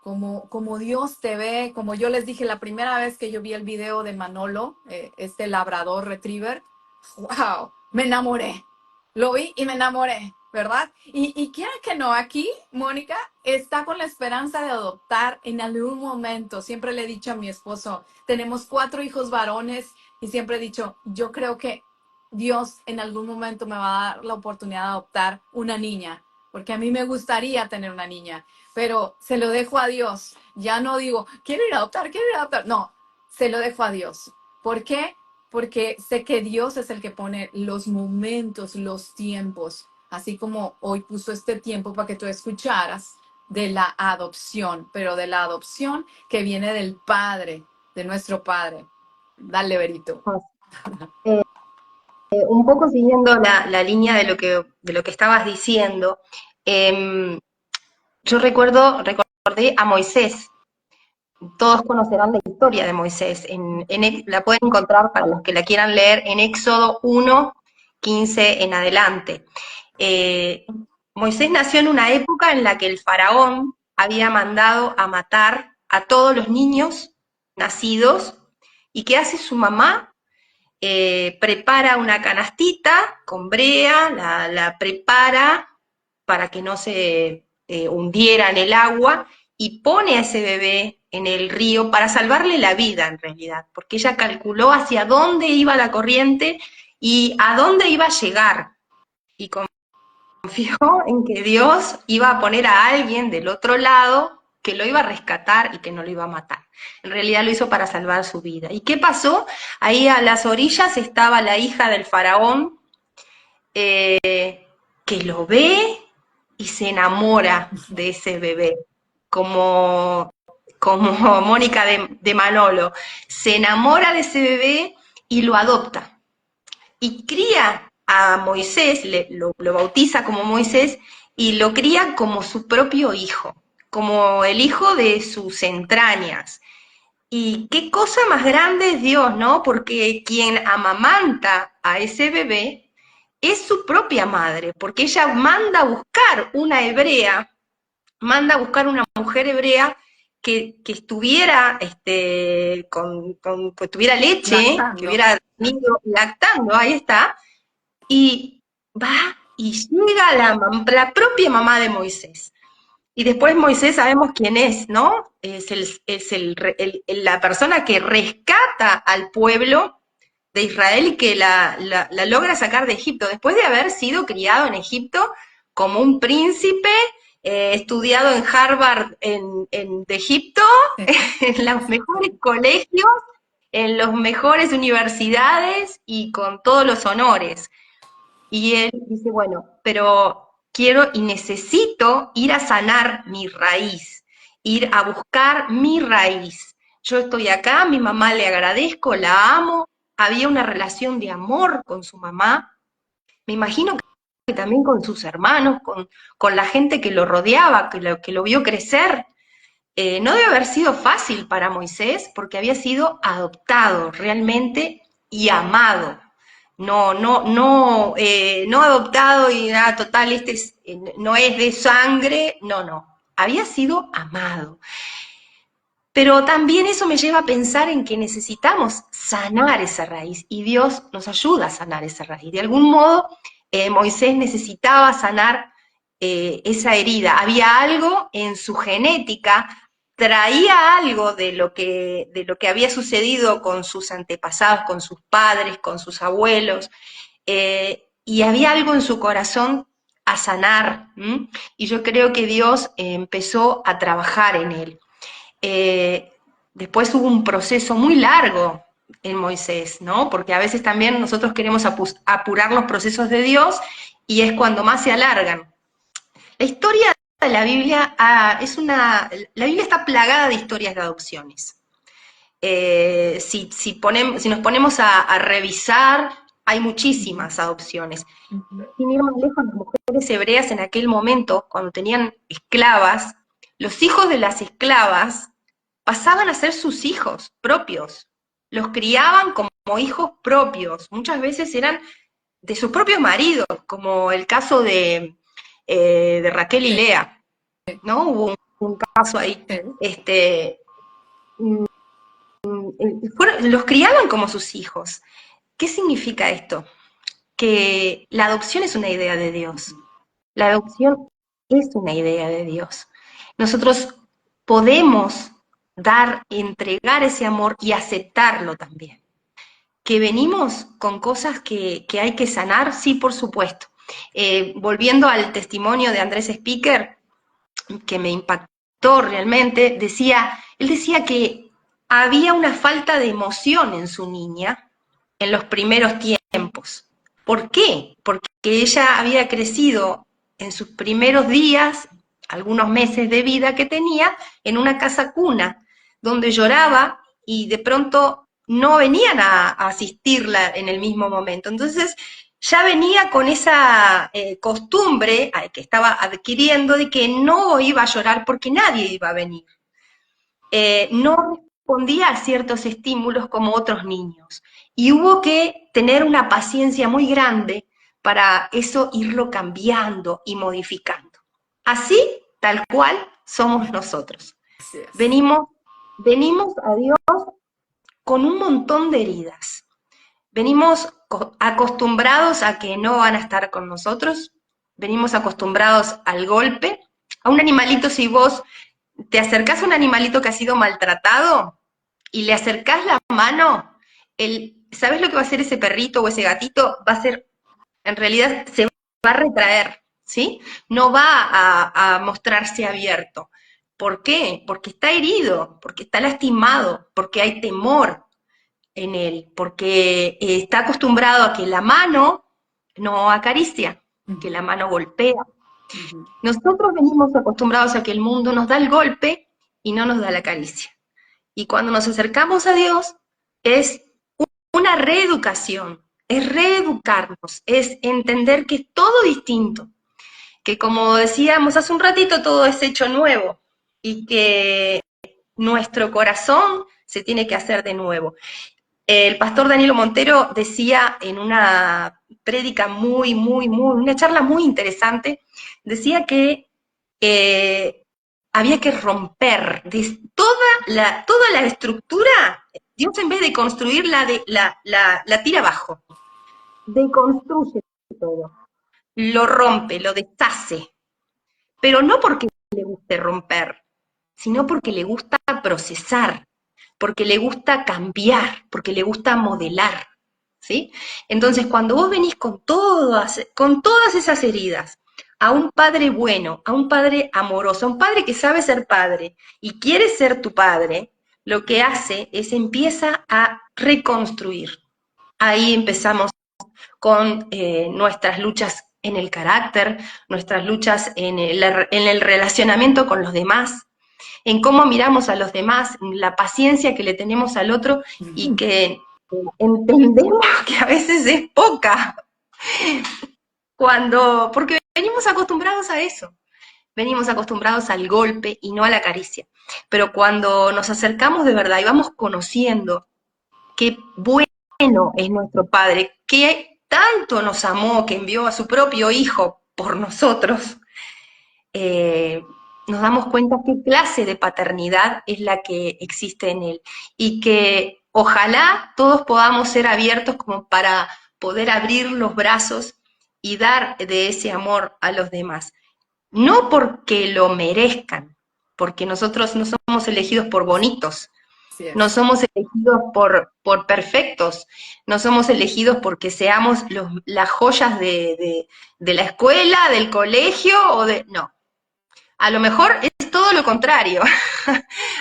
como Dios te ve. Como yo les dije la primera vez que yo vi el video de Manolo, este labrador retriever, wow, me enamoré. Lo vi y me enamoré, ¿verdad? Y quiera que no, aquí Mónica está con la esperanza de adoptar en algún momento. Siempre le he dicho a mi esposo, tenemos 4 hijos varones y siempre he dicho, yo creo que Dios en algún momento me va a dar la oportunidad de adoptar una niña, porque a mí me gustaría tener una niña, pero se lo dejo a Dios. Ya no digo, quiero ir a adoptar, quiero ir a adoptar. No, se lo dejo a Dios. ¿Por qué? Porque sé que Dios es el que pone los momentos, los tiempos, así como hoy puso este tiempo para que tú escucharas de la adopción, pero de la adopción que viene del Padre, de nuestro Padre. Dale, Berito. Un poco siguiendo la línea de lo que estabas diciendo, eh, yo recordé a Moisés. Todos conocerán la historia de Moisés. La pueden encontrar para los que la quieran leer en Éxodo 1, 15 en adelante. Eh, Moisés nació en una época en la que el faraón había mandado a matar a todos los niños nacidos. ¿Y qué hace su mamá? Prepara una canastita con brea, la prepara para que no se hundiera en el agua y pone a ese bebé en el río para salvarle la vida en realidad, porque ella calculó hacia dónde iba la corriente y a dónde iba a llegar. Y confió en que Dios iba a poner a alguien del otro lado que lo iba a rescatar y que no lo iba a matar. En realidad lo hizo para salvar su vida. ¿Y qué pasó? Ahí a las orillas estaba la hija del faraón, que lo ve y se enamora de ese bebé, como, como Mónica de Manolo. Se enamora de ese bebé y lo adopta. Y cría a Moisés, lo bautiza como Moisés y lo cría como su propio hijo, como el hijo de sus entrañas. Y qué cosa más grande es Dios, ¿no? Porque quien amamanta a ese bebé es su propia madre, porque ella manda a buscar una hebrea, manda a buscar una mujer hebrea que estuviera, que tuviera leche, que Lactando. hubiera tenido lactando, ahí está, y va y llega la propia mamá de Moisés. Y después Moisés sabemos quién es, ¿no? La persona que rescata al pueblo de Israel y que la logra sacar de Egipto, después de haber sido criado en Egipto como un príncipe, estudiado en Harvard de Egipto, en los mejores colegios, en las mejores universidades y con todos los honores. Y él dice, bueno, pero quiero y necesito ir a sanar mi raíz, ir a buscar mi raíz. Yo estoy acá, mi mamá le agradezco, la amo, había una relación de amor con su mamá, me imagino que también con sus hermanos, con la gente que lo rodeaba, que lo vio crecer. No debe haber sido fácil para Moisés porque había sido adoptado realmente y amado. No adoptado y nada, total, no es de sangre, no. Había sido amado. Pero también eso me lleva a pensar en que necesitamos sanar esa raíz y Dios nos ayuda a sanar esa raíz. De algún modo, Moisés necesitaba sanar esa herida. Había algo en su genética, traía algo de lo que había sucedido con sus antepasados, con sus padres, con sus abuelos, y había algo en su corazón a sanar. Y yo creo que Dios empezó a trabajar en él. Eh, Después hubo un proceso muy largo en Moisés, ¿no? Porque a veces también nosotros queremos apurar los procesos de Dios y es cuando más se alargan. La historia de la Biblia la Biblia está plagada de historias de adopciones. Si nos ponemos a revisar, hay Ujú, muchísimas adopciones. ujú. Sin ir más lejos, las mujeres hebreas en aquel momento, cuando tenían esclavas, los hijos de las esclavas pasaban a ser sus hijos propios. Los criaban como hijos propios. Muchas veces eran de sus propios maridos, como el caso de Raquel y Sí, Lea, ¿no? Hubo un caso ahí. sí. Este, los criaban como sus hijos. ¿Qué significa esto? Que la adopción es una idea de Dios. La adopción es una idea de Dios. Nosotros podemos entregar ese amor y aceptarlo también. Que venimos con cosas que hay que sanar, sí, por supuesto. Volviendo al testimonio de Andrés Speaker, que me impactó realmente, él decía que había una falta de emoción en su niña en los primeros tiempos. ¿Por qué? Porque ella había crecido en sus primeros días, algunos meses de vida que tenía, en una casa cuna, donde lloraba y de pronto no venían a asistirla en el mismo momento. Entonces ya venía con esa costumbre que estaba adquiriendo de que no iba a llorar porque nadie iba a venir. No respondía a ciertos estímulos como otros niños. Y hubo que tener una paciencia muy grande para eso irlo cambiando y modificando. Así, tal cual, somos nosotros. Así es. Venimos, venimos a Dios con un montón de heridas. Venimos acostumbrados a que no van a estar con nosotros, venimos acostumbrados al golpe. A un animalito, si vos te acercás a un animalito que ha sido maltratado y le acercás la mano, ¿sabés lo que va a hacer ese perrito o ese gatito? Va a ser, en realidad, se va a retraer, ¿sí? No va a mostrarse abierto. ¿Por qué? Porque está herido, porque está lastimado, porque hay temor en él, porque está acostumbrado a que la mano no acaricia, que Ujú, la mano golpea. ujú. Nosotros venimos acostumbrados a que el mundo nos da el golpe y no nos da la caricia. Y cuando nos acercamos a Dios es una reeducación, es reeducarnos, es entender que es todo distinto, que como decíamos hace un ratito, todo es hecho nuevo y que nuestro corazón se tiene que hacer de nuevo. El pastor Danilo Montero decía en una prédica una charla muy interesante, decía que eh, había que romper toda la estructura. Dios, en vez de construirla, la tira abajo, deconstruye todo, lo rompe, lo deshace, pero no porque le guste romper, sino porque le gusta procesar, porque le gusta cambiar, porque le gusta modelar, ¿sí? Entonces, cuando vos venís con todas esas heridas, a un padre bueno, a un padre amoroso, a un padre que sabe ser padre y quiere ser tu padre, lo que hace es empieza a reconstruir. Ahí empezamos con nuestras luchas en el carácter, nuestras luchas en el relacionamiento con los demás, en cómo miramos a los demás, la paciencia que le tenemos al otro y que entendemos que a veces es poca, porque venimos acostumbrados a eso, venimos acostumbrados al golpe y no a la caricia. Pero cuando nos acercamos de verdad y vamos conociendo qué bueno es nuestro Padre, que tanto nos amó, que envió a su propio Hijo por nosotros, eh, nos damos cuenta qué clase de paternidad es la que existe en Él y que ojalá todos podamos ser abiertos como para poder abrir los brazos y dar de ese amor a los demás. No porque lo merezcan, porque nosotros no somos elegidos por bonitos, Así no es. somos elegidos por perfectos, no somos elegidos porque seamos las joyas de la escuela, del colegio o de... No, a lo mejor es todo lo contrario.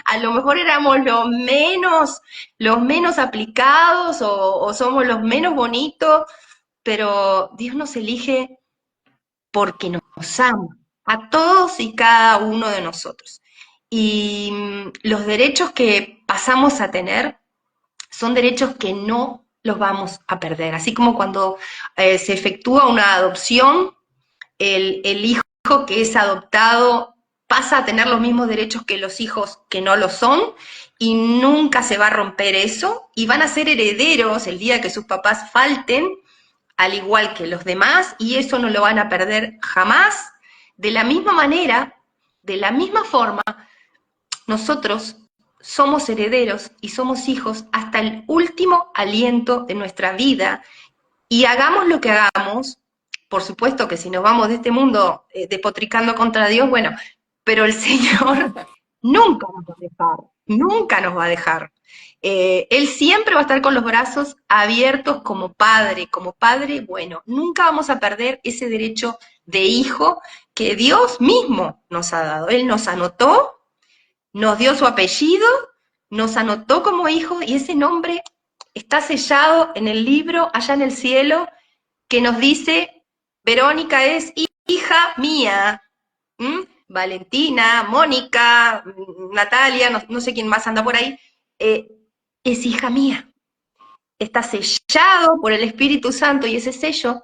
A lo mejor éramos los menos aplicados o somos los menos bonitos, pero Dios nos elige porque nos ama, a todos y cada uno de nosotros. Y los derechos que pasamos a tener son derechos que no los vamos a perder. Así como cuando se efectúa una adopción, el hijo que es adoptado pasa a tener los mismos derechos que los hijos que no lo son y nunca se va a romper eso y van a ser herederos el día que sus papás falten, al igual que los demás, y eso no lo van a perder jamás. De la misma manera, de la misma forma, nosotros somos herederos y somos hijos hasta el último aliento de nuestra vida y hagamos lo que hagamos, por supuesto que si nos vamos de este mundo despotricando contra Dios, bueno, pero el Señor nunca nos va a dejar, nunca nos va a dejar. Él siempre va a estar con los brazos abiertos como padre bueno. Nunca vamos a perder ese derecho de hijo que Dios mismo nos ha dado. Él nos anotó, nos dio su apellido, nos anotó como hijos y ese nombre está sellado en el libro allá en el cielo que nos dice, Verónica es hija mía. ¿Mm? Valentina, Mónica, Natalia, no sé quién más anda por ahí, es hija mía. está sellado por el Espíritu Santo y ese sello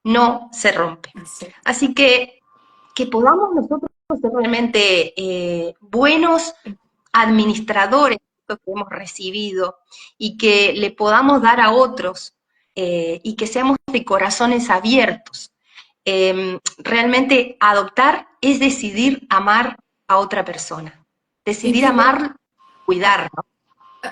no se rompe. Así. Así que podamos nosotros ser realmente buenos administradores de lo que hemos recibido y que le podamos dar a otros y que seamos de corazones abiertos. Realmente adoptar es decidir amar a otra persona, Y decidir dime, amar, cuidar, ¿no?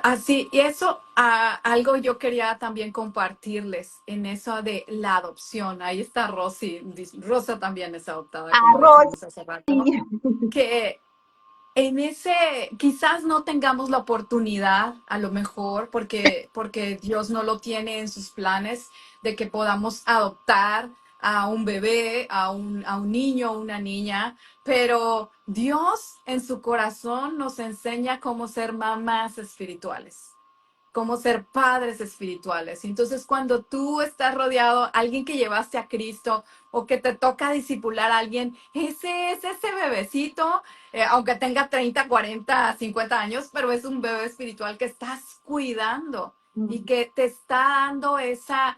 así, y eso, algo yo quería también compartirles en eso de la adopción. Ahí está Rosy, Rosa también es adoptada, como Arroz. dijimos hace rato, que en ese quizás no tengamos la oportunidad, a lo mejor, porque Dios no lo tiene en sus planes, de que podamos adoptar a un bebé, a un niño o una niña, pero Dios en su corazón nos enseña cómo ser mamás espirituales, cómo ser padres espirituales. Entonces, cuando tú estás rodeado, alguien que llevaste a Cristo o que te toca discipular a alguien, ese es ese bebecito, aunque tenga 30, 40, 50 años, pero es un bebé espiritual que estás cuidando y que te está dando esa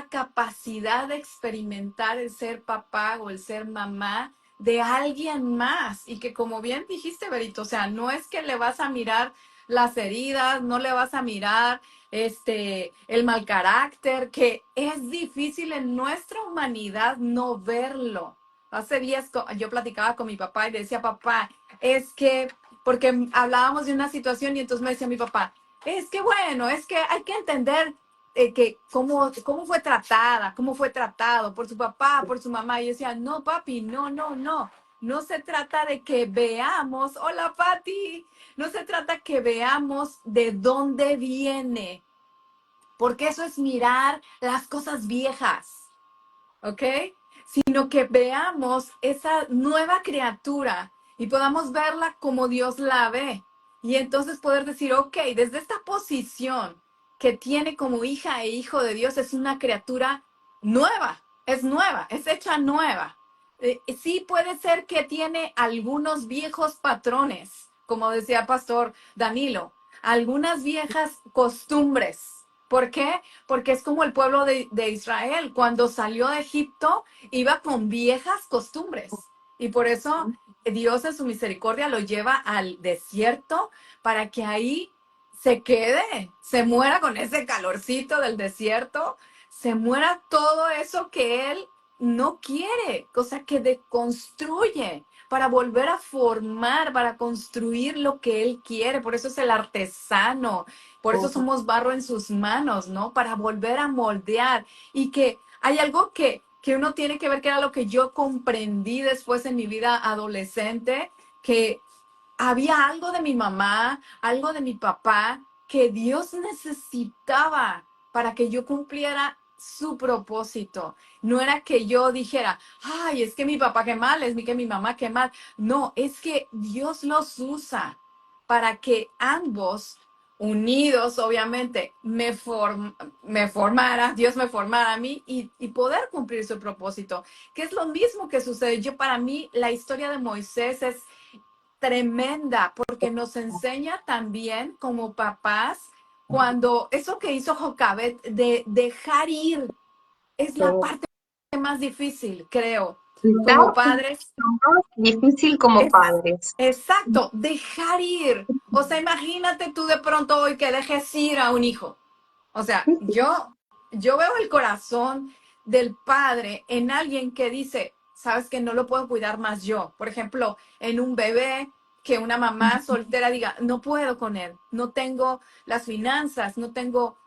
capacidad de experimentar el ser papá o el ser mamá de alguien más. Y que como bien dijiste, Berito, o sea, no es que le vas a mirar las heridas, no le vas a mirar el mal carácter, que es difícil en nuestra humanidad no verlo. Hace días yo platicaba con mi papá y le decía, papá, es que, porque hablábamos de una situación y entonces me decía mi papá, es que bueno, es que hay que entender que cómo fue tratada, cómo fue tratado por su papá, por su mamá. Y yo decía, no, papi, no, no, no. No se trata de que veamos, hola Pati, no se trata que veamos de dónde viene, porque eso es mirar las cosas viejas, ¿ok? Sino que veamos esa nueva criatura y podamos verla como Dios la ve. Y entonces poder decir, ok, desde esta posición que tiene como hija e hijo de Dios, es una criatura nueva, es hecha nueva. Sí puede ser que tiene algunos viejos patrones, como decía Pastor Danilo, algunas viejas costumbres. ¿Por qué? Porque es como el pueblo de Israel, cuando salió de Egipto, iba con viejas costumbres. Y por eso Dios en su misericordia lo lleva al desierto para que ahí se quede, se muera con ese calorcito del desierto, se muera todo eso que él no quiere, cosa que deconstruye para volver a formar, para construir lo que él quiere. Por eso es el artesano, por eso somos barro en sus manos, ¿no? Para volver a moldear. Y que hay algo que uno tiene que ver, que era lo que yo comprendí después en mi vida adolescente, que había algo de mi mamá, algo de mi papá, que Dios necesitaba para que yo cumpliera su propósito. No era que yo dijera, ay, es que mi papá qué mal, es que mi mamá qué mal. No, es que Dios los usa para que ambos, unidos, obviamente, me formara, Dios me formara a mí y poder cumplir su propósito, que es lo mismo que sucede. Yo, para mí, la historia de Moisés es tremenda porque nos enseña también como papás, cuando eso que hizo Jocabet de dejar ir es la parte más difícil, creo, como padres. Difícil como Es padres. exacto, dejar ir. O sea, imagínate tú de pronto hoy que dejes ir a un hijo. O sea, yo veo el corazón del padre en alguien que dice, sabes que no lo puedo cuidar más yo. Por ejemplo, en un bebé, que una mamá soltera diga, no puedo con él, no tengo las finanzas, no tengo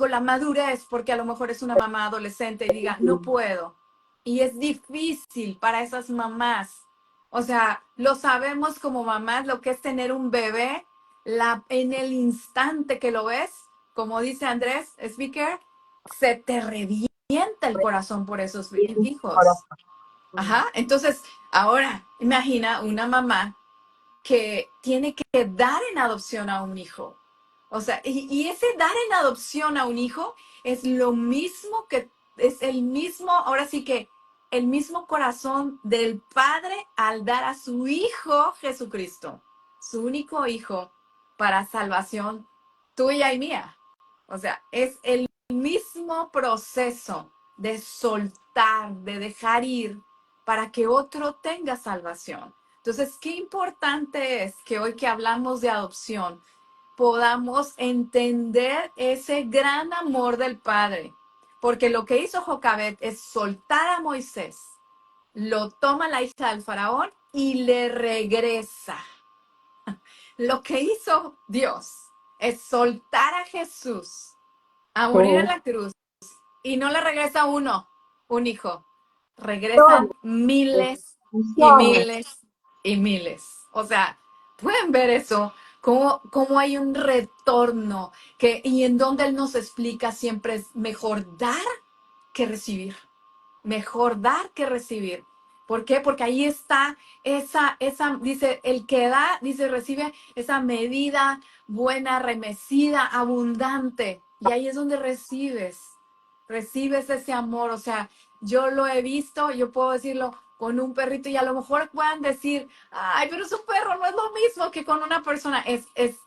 la madurez, porque a lo mejor es una mamá adolescente y diga, no puedo. Y es difícil para esas mamás. O sea, lo sabemos como mamás lo que es tener un bebé, en el instante que lo ves, como dice Andrés, speaker, se te revienta el corazón por esos hijos. Ajá. Entonces, ahora, imagina una mamá que tiene que dar en adopción a un hijo. O sea, y ese dar en adopción a un hijo es lo mismo es el mismo, ahora sí que el mismo corazón del Padre al dar a su Hijo Jesucristo, su único Hijo para salvación tuya y mía. O sea, es el mismo proceso de soltar, de dejar ir para que otro tenga salvación. Entonces, qué importante es que hoy que hablamos de adopción, podamos entender ese gran amor del Padre. Porque lo que hizo Jocabet es soltar a Moisés, lo toma la hija del faraón y le regresa. Lo que hizo Dios es soltar a Jesús a morir en Sí. la cruz y no le regresa uno, un hijo. Millones, Regresan miles y millones. miles y miles. O sea, pueden ver eso, cómo hay un retorno y en donde Él nos explica siempre es mejor dar que recibir. Mejor dar que recibir. ¿Por qué? Porque ahí está dice, el que da, dice, recibe esa medida buena, remecida, abundante. Y ahí es donde recibes ese amor. O sea, yo lo he visto, yo puedo decirlo con un perrito y a lo mejor puedan decir, ay, pero es un perro, no es lo mismo que con una persona.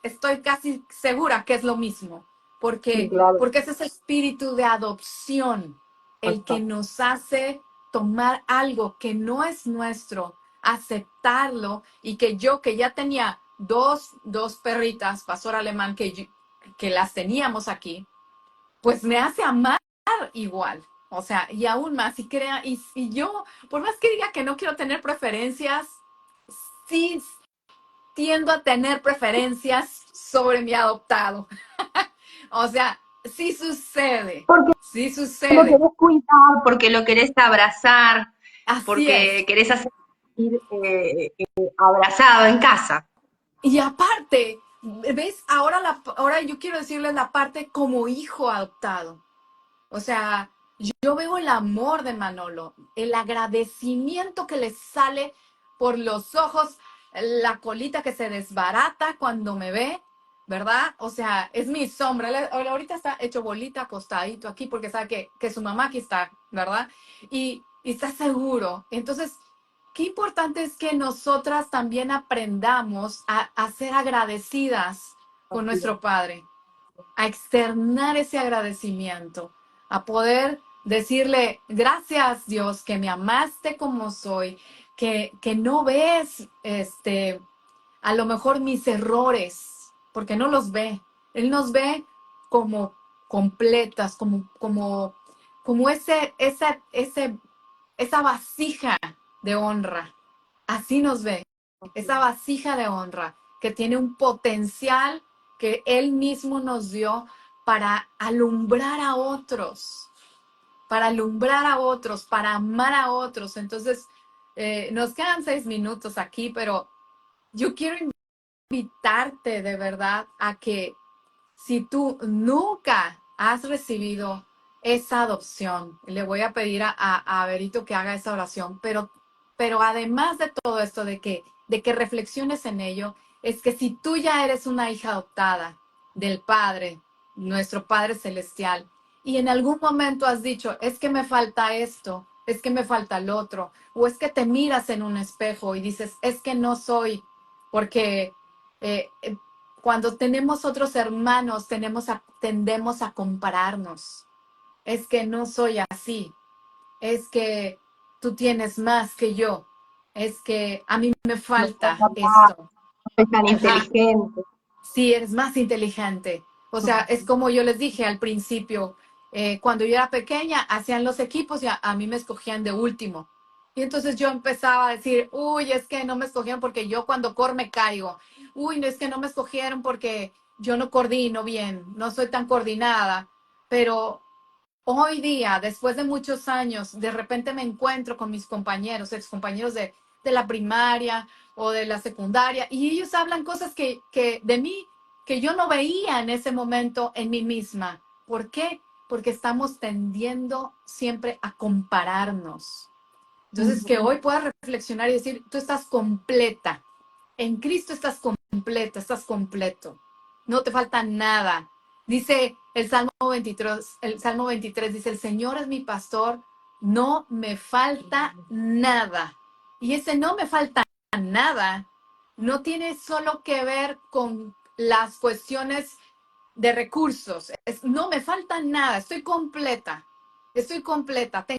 Estoy casi segura que es lo mismo. Sí, Porque, claro. porque es ese espíritu de adopción el que nos hace tomar algo que no es nuestro, aceptarlo y que yo que ya tenía dos perritas, pastor alemán, que las teníamos aquí, pues me hace amar igual. O sea, y aún más, y yo, por más que diga que no quiero tener preferencias, sí tiendo a tener preferencias sobre mi adoptado. O sea, Porque sí lo sucede. querés cuidar, porque lo querés abrazar, Así porque es. querés hacer abrazado en casa. Y aparte, ¿ves? Ahora yo quiero decirles la parte como hijo adoptado. O sea, yo veo el amor de Manolo, el agradecimiento que le sale por los ojos, la colita que se desbarata cuando me ve, ¿verdad? O sea, es mi sombra. Él ahorita está hecho bolita, acostadito aquí, porque sabe que su mamá aquí está, ¿verdad? Y está seguro. Entonces, qué importante es que nosotras también aprendamos a ser agradecidas con Así es. nuestro Padre, a externar ese agradecimiento, a poder decirle, gracias Dios, que me amaste como soy, que no ves a lo mejor mis errores, porque no los ve. Él nos ve como completas, como esa vasija de honra. Así nos ve, esa vasija de honra que tiene un potencial que Él mismo nos dio para alumbrar a otros, para amar a otros. Entonces, nos quedan 6 minutos aquí, pero yo quiero invitarte de verdad a que si tú nunca has recibido esa adopción, le voy a pedir a Berito que haga esa oración, pero además de todo esto, de que reflexiones en ello, es que si tú ya eres una hija adoptada del Padre, nuestro Padre Celestial, y en algún momento has dicho, es que me falta esto, es que me falta el otro, o es que te miras en un espejo y dices, es que no soy, porque eh, cuando tenemos otros hermanos, tendemos a compararnos. Es que no soy así. Es que tú tienes más que yo. Es que a mí me No soy falta capaz, esto. no soy tan Ajá. inteligente. Sí, eres más inteligente. O sea, es como yo les dije al principio, cuando yo era pequeña, hacían los equipos y a mí me escogían de último. Y entonces yo empezaba a decir, uy, es que no me escogieron porque yo cuando corro me caigo. Uy, no es que no me escogieron porque yo no coordino bien, no soy tan coordinada. Pero hoy día, después de muchos años, de repente me encuentro con mis compañeros, excompañeros de la primaria o de la secundaria, y ellos hablan cosas que de mí que yo no veía en ese momento en mí misma. ¿Por qué? Porque estamos tendiendo siempre a compararnos. Entonces, que hoy puedas reflexionar y decir, tú estás completa. En Cristo estás completa, estás completo. No te falta nada. Dice el Salmo 23 dice, el Señor es mi pastor, no me falta nada. Y ese no me falta nada no tiene solo que ver con las cuestiones de recursos. No me falta nada, estoy completa,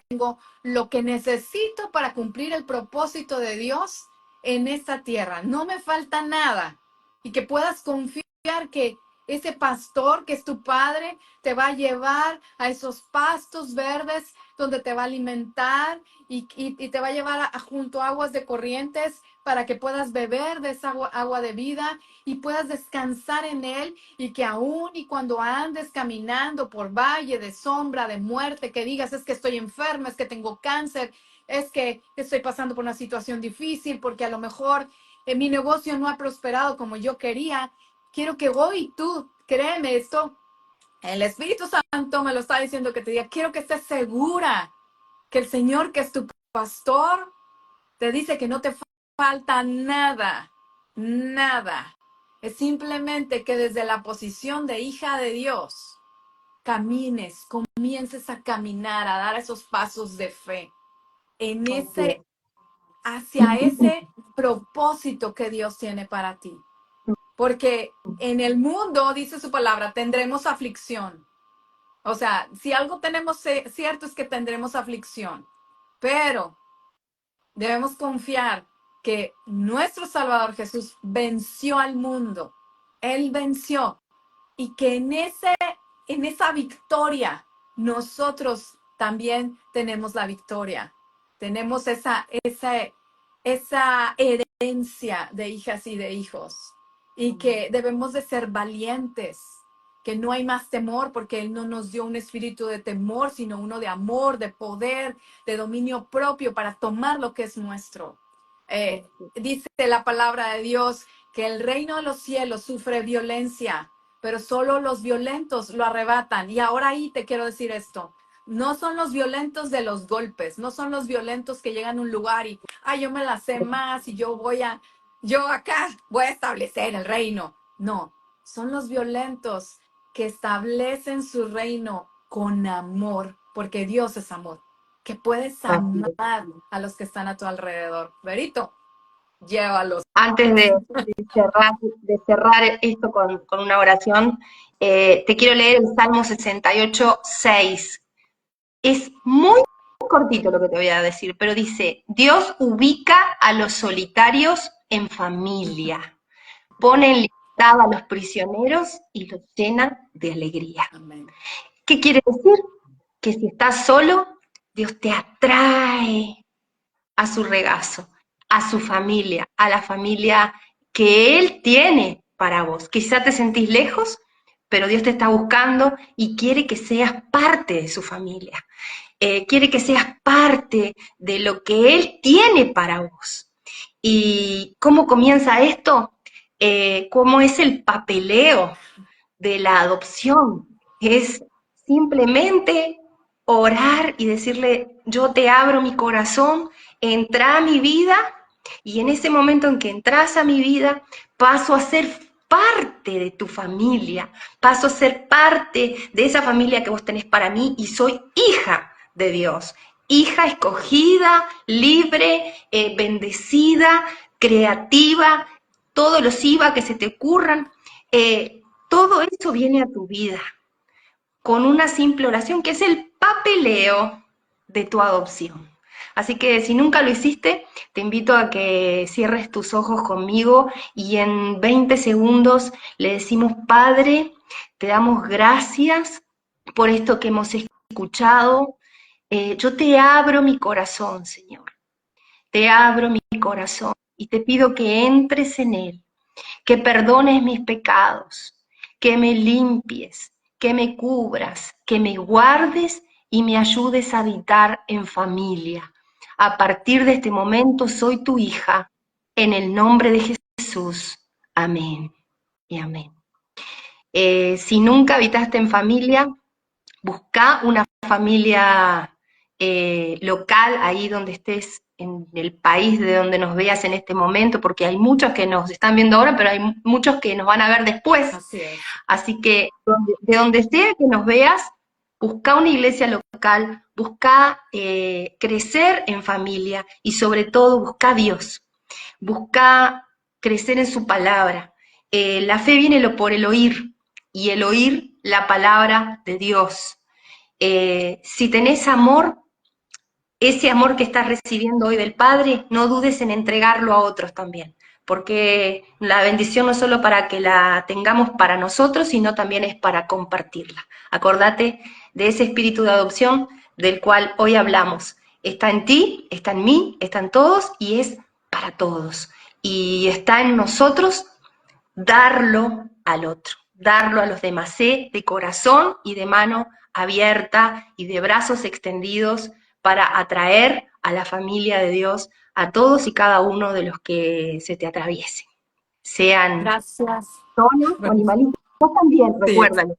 tengo lo que necesito para cumplir el propósito de Dios en esta tierra, no me falta nada. Y que puedas confiar que ese pastor que es tu padre te va a llevar a esos pastos verdes donde te va a alimentar y te va a llevar junto a aguas de corrientes para que puedas beber de esa agua de vida y puedas descansar en él, y que aún y cuando andes caminando por valle de sombra, de muerte, que digas es que estoy enferma, es que tengo cáncer, es que estoy pasando por una situación difícil porque a lo mejor mi negocio no ha prosperado como yo quería. Quiero que hoy tú, créeme esto, el Espíritu Santo me lo está diciendo, que te diga, quiero que estés segura que el Señor, que es tu pastor, te dice que no te falta nada, nada. Es simplemente que desde la posición de hija de Dios, comiences a caminar, a dar esos pasos de fe en hacia ese propósito que Dios tiene para ti. Porque en el mundo, dice su palabra, tendremos aflicción. O sea, si algo tenemos cierto es que tendremos aflicción, pero debemos confiar que nuestro Salvador Jesús venció al mundo. Él venció, y que en esa victoria nosotros también tenemos la victoria. Tenemos esa herencia de hijas y de hijos, y que debemos de ser valientes, que no hay más temor, porque Él no nos dio un espíritu de temor, sino uno de amor, de poder, de dominio propio para tomar lo que es nuestro. Dice la palabra de Dios que el reino de los cielos sufre violencia, pero solo los violentos lo arrebatan. Y ahora ahí te quiero decir esto. No son los violentos de los golpes, no son los violentos que llegan a un lugar y, ay, yo me la sé más y yo acá voy a establecer el reino. No, son los violentos que establecen su reino con amor, porque Dios es amor, que puedes amar a los que están a tu alrededor. Verito, llévalos. Antes de cerrar esto con una oración, te quiero leer el Salmo 68:6. Es muy cortito lo que te voy a decir, pero dice: Dios ubica a los solitarios en familia, pone en libertad a los prisioneros y los llena de alegría. Amén. ¿Qué quiere decir? Que si estás solo, Dios te atrae a su regazo, a su familia, a la familia que Él tiene para vos. Quizá te sentís lejos, pero Dios te está buscando y quiere que seas parte de su familia. Quiere que seas parte de lo que Él tiene para vos. ¿Y cómo comienza esto? ¿Cómo es el papeleo de la adopción? Es simplemente orar y decirle: yo te abro mi corazón, entra a mi vida, y en ese momento en que entras a mi vida, paso a ser parte de tu familia, paso a ser parte de esa familia que vos tenés para mí, y soy hija de Dios, hija escogida, libre, bendecida, creativa, todos los IVA que se te ocurran, todo eso viene a tu vida con una simple oración, que es el papeleo de tu adopción. Así que si nunca lo hiciste, te invito a que cierres tus ojos conmigo y en 20 segundos le decimos: Padre, te damos gracias por esto que hemos escuchado. Yo te abro mi corazón, Señor. Te abro mi corazón y te pido que entres en él, que perdones mis pecados, que me limpies, que me cubras, que me guardes y me ayudes a habitar en familia. A partir de este momento soy tu hija, en el nombre de Jesús. Amén y amén. Si nunca habitaste en familia, busca una familia local ahí donde estés, en el país de donde nos veas en este momento, porque hay muchos que nos están viendo ahora, pero hay muchos que nos van a ver después. Así es. Así que de donde sea que nos veas, busca una iglesia local, busca crecer en familia y sobre todo busca a Dios, busca crecer en su palabra. La fe viene por el oír y el oír la palabra de Dios. Si tenés amor, ese amor que estás recibiendo hoy del Padre, no dudes en entregarlo a otros también, porque la bendición no es solo para que la tengamos para nosotros, sino también es para compartirla. Acordate de ese espíritu de adopción del cual hoy hablamos. Está en ti, está en mí, está en todos y es para todos. Y está en nosotros darlo al otro, darlo a los demás, de corazón y de mano abierta y de brazos extendidos para atraer a la familia de Dios a todos y cada uno de los que se te atraviesen, sean Gracias. personas o Bueno, animalitos. Vos también, sí. recuérdalo.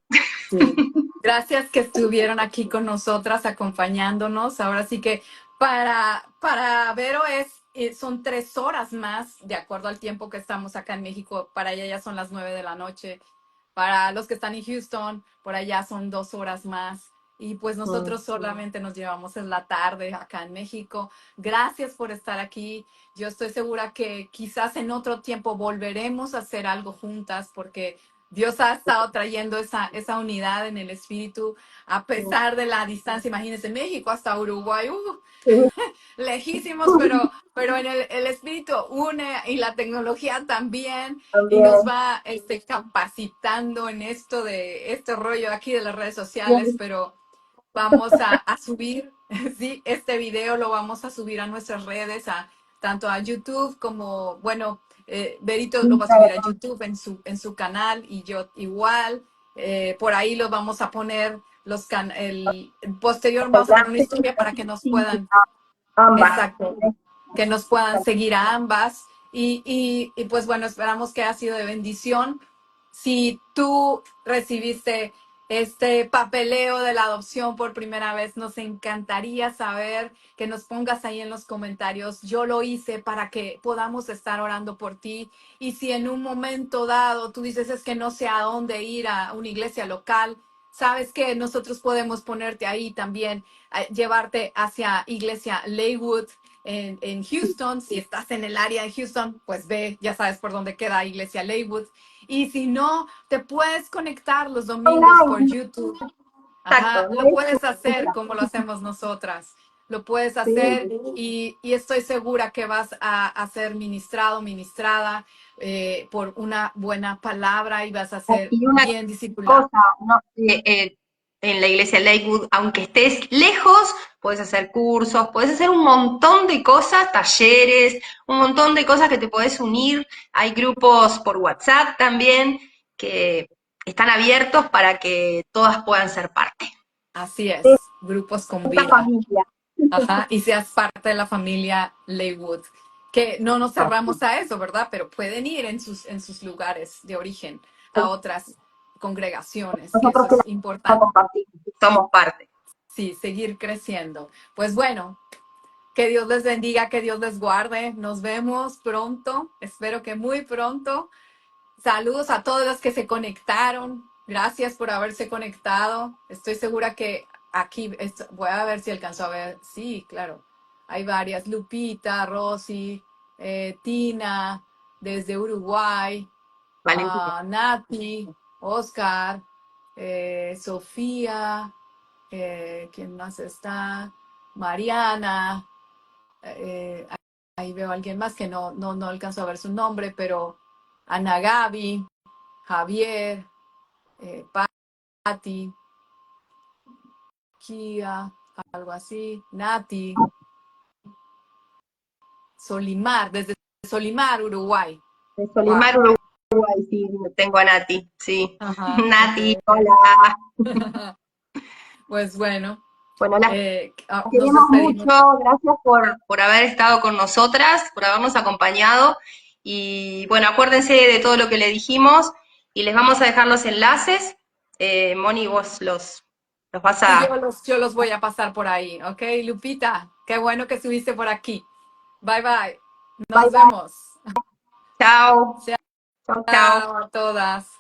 Sí, gracias que estuvieron aquí con nosotras acompañándonos. Ahora sí que para Vero son 3 horas más, de acuerdo al tiempo que estamos acá en México. Para ella ya son las 9 de la noche. Para los que están en Houston, por allá son 2 horas más. Y pues nosotros solamente nos llevamos en la tarde acá en México. Gracias por estar aquí. Yo estoy segura que quizás en otro tiempo volveremos a hacer algo juntas porque Dios ha estado trayendo esa unidad en el espíritu a pesar de la distancia. Imagínense, México hasta Uruguay, lejísimos, pero en el espíritu une y la tecnología también y nos va capacitando en esto de este rollo aquí de las redes sociales, pero vamos a subir, sí, este video lo vamos a subir a nuestras redes, tanto a YouTube como, bueno, Berito lo va a subir a YouTube en su canal y yo igual. Por ahí lo vamos a poner, el posterior vamos a poner una historia para que nos puedan, Ambas. exacto, que nos puedan seguir a ambas. Y pues bueno, esperamos que haya sido de bendición. Si tú recibiste este papeleo de la adopción por primera vez, nos encantaría saber que nos pongas ahí en los comentarios. Yo lo hice para que podamos estar orando por ti. Y si en un momento dado tú dices es que no sé a dónde ir a una iglesia local, sabes que nosotros podemos ponerte ahí también, llevarte hacia Iglesia Leywood en Houston. Si estás en el área de Houston, pues ve, ya sabes por dónde queda Iglesia Leywood. Y si no, te puedes conectar los domingos por Online, YouTube. Ajá, exacto, no lo es puedes hacer excusa. como lo hacemos nosotras. Lo puedes Sí. hacer y estoy segura que vas a ser ministrado, ministrada por una buena palabra y vas a ser Y una bien discipulado. cosa, ¿no? En la iglesia Lakewood, aunque estés lejos, puedes hacer cursos, puedes hacer un montón de cosas, talleres, un montón de cosas que te podés unir. Hay grupos por WhatsApp también que están abiertos para que todas puedan ser parte Así de es, grupos con esta vida. familia. Ajá, y seas parte de la familia Leywood, que no nos cerramos a eso, ¿verdad? Pero pueden ir en sus lugares de origen a otras congregaciones, que eso Nosotros que es la importante. compartimos, somos parte. Sí, seguir creciendo. Pues bueno, que Dios les bendiga, que Dios les guarde. Nos vemos pronto, espero que muy pronto. Saludos a todos los que se conectaron. Gracias por haberse conectado. Estoy segura que aquí, voy a ver si alcanzó a ver. Sí, claro. Hay varias. Lupita, Rosy, Tina, desde Uruguay, Valentina. Nati, Oscar, Sofía, ¿quién más está? Mariana. eh, Ahí veo a alguien más que no alcanzo a ver su nombre, pero Ana Gaby, Javier, Patti, Kia, algo así, Nati, Solimar, desde Solimar, Uruguay. De Solimar, Wow. Uruguay, sí, tengo a Nati, sí. Ajá, ok. Nati, hola. Pues bueno, Bueno, las nos queremos mucho, despedimos. gracias por haber estado con nosotras, por habernos acompañado. Y bueno, acuérdense de todo lo que le dijimos y les vamos a dejar los enlaces. Moni, vos los vas Sí, a... yo los voy a pasar por ahí, ¿ok? Lupita, qué bueno que estuviste por aquí. Bye, bye. Bye, Nos bye, vemos. chao, chao, chao. Chao a todas.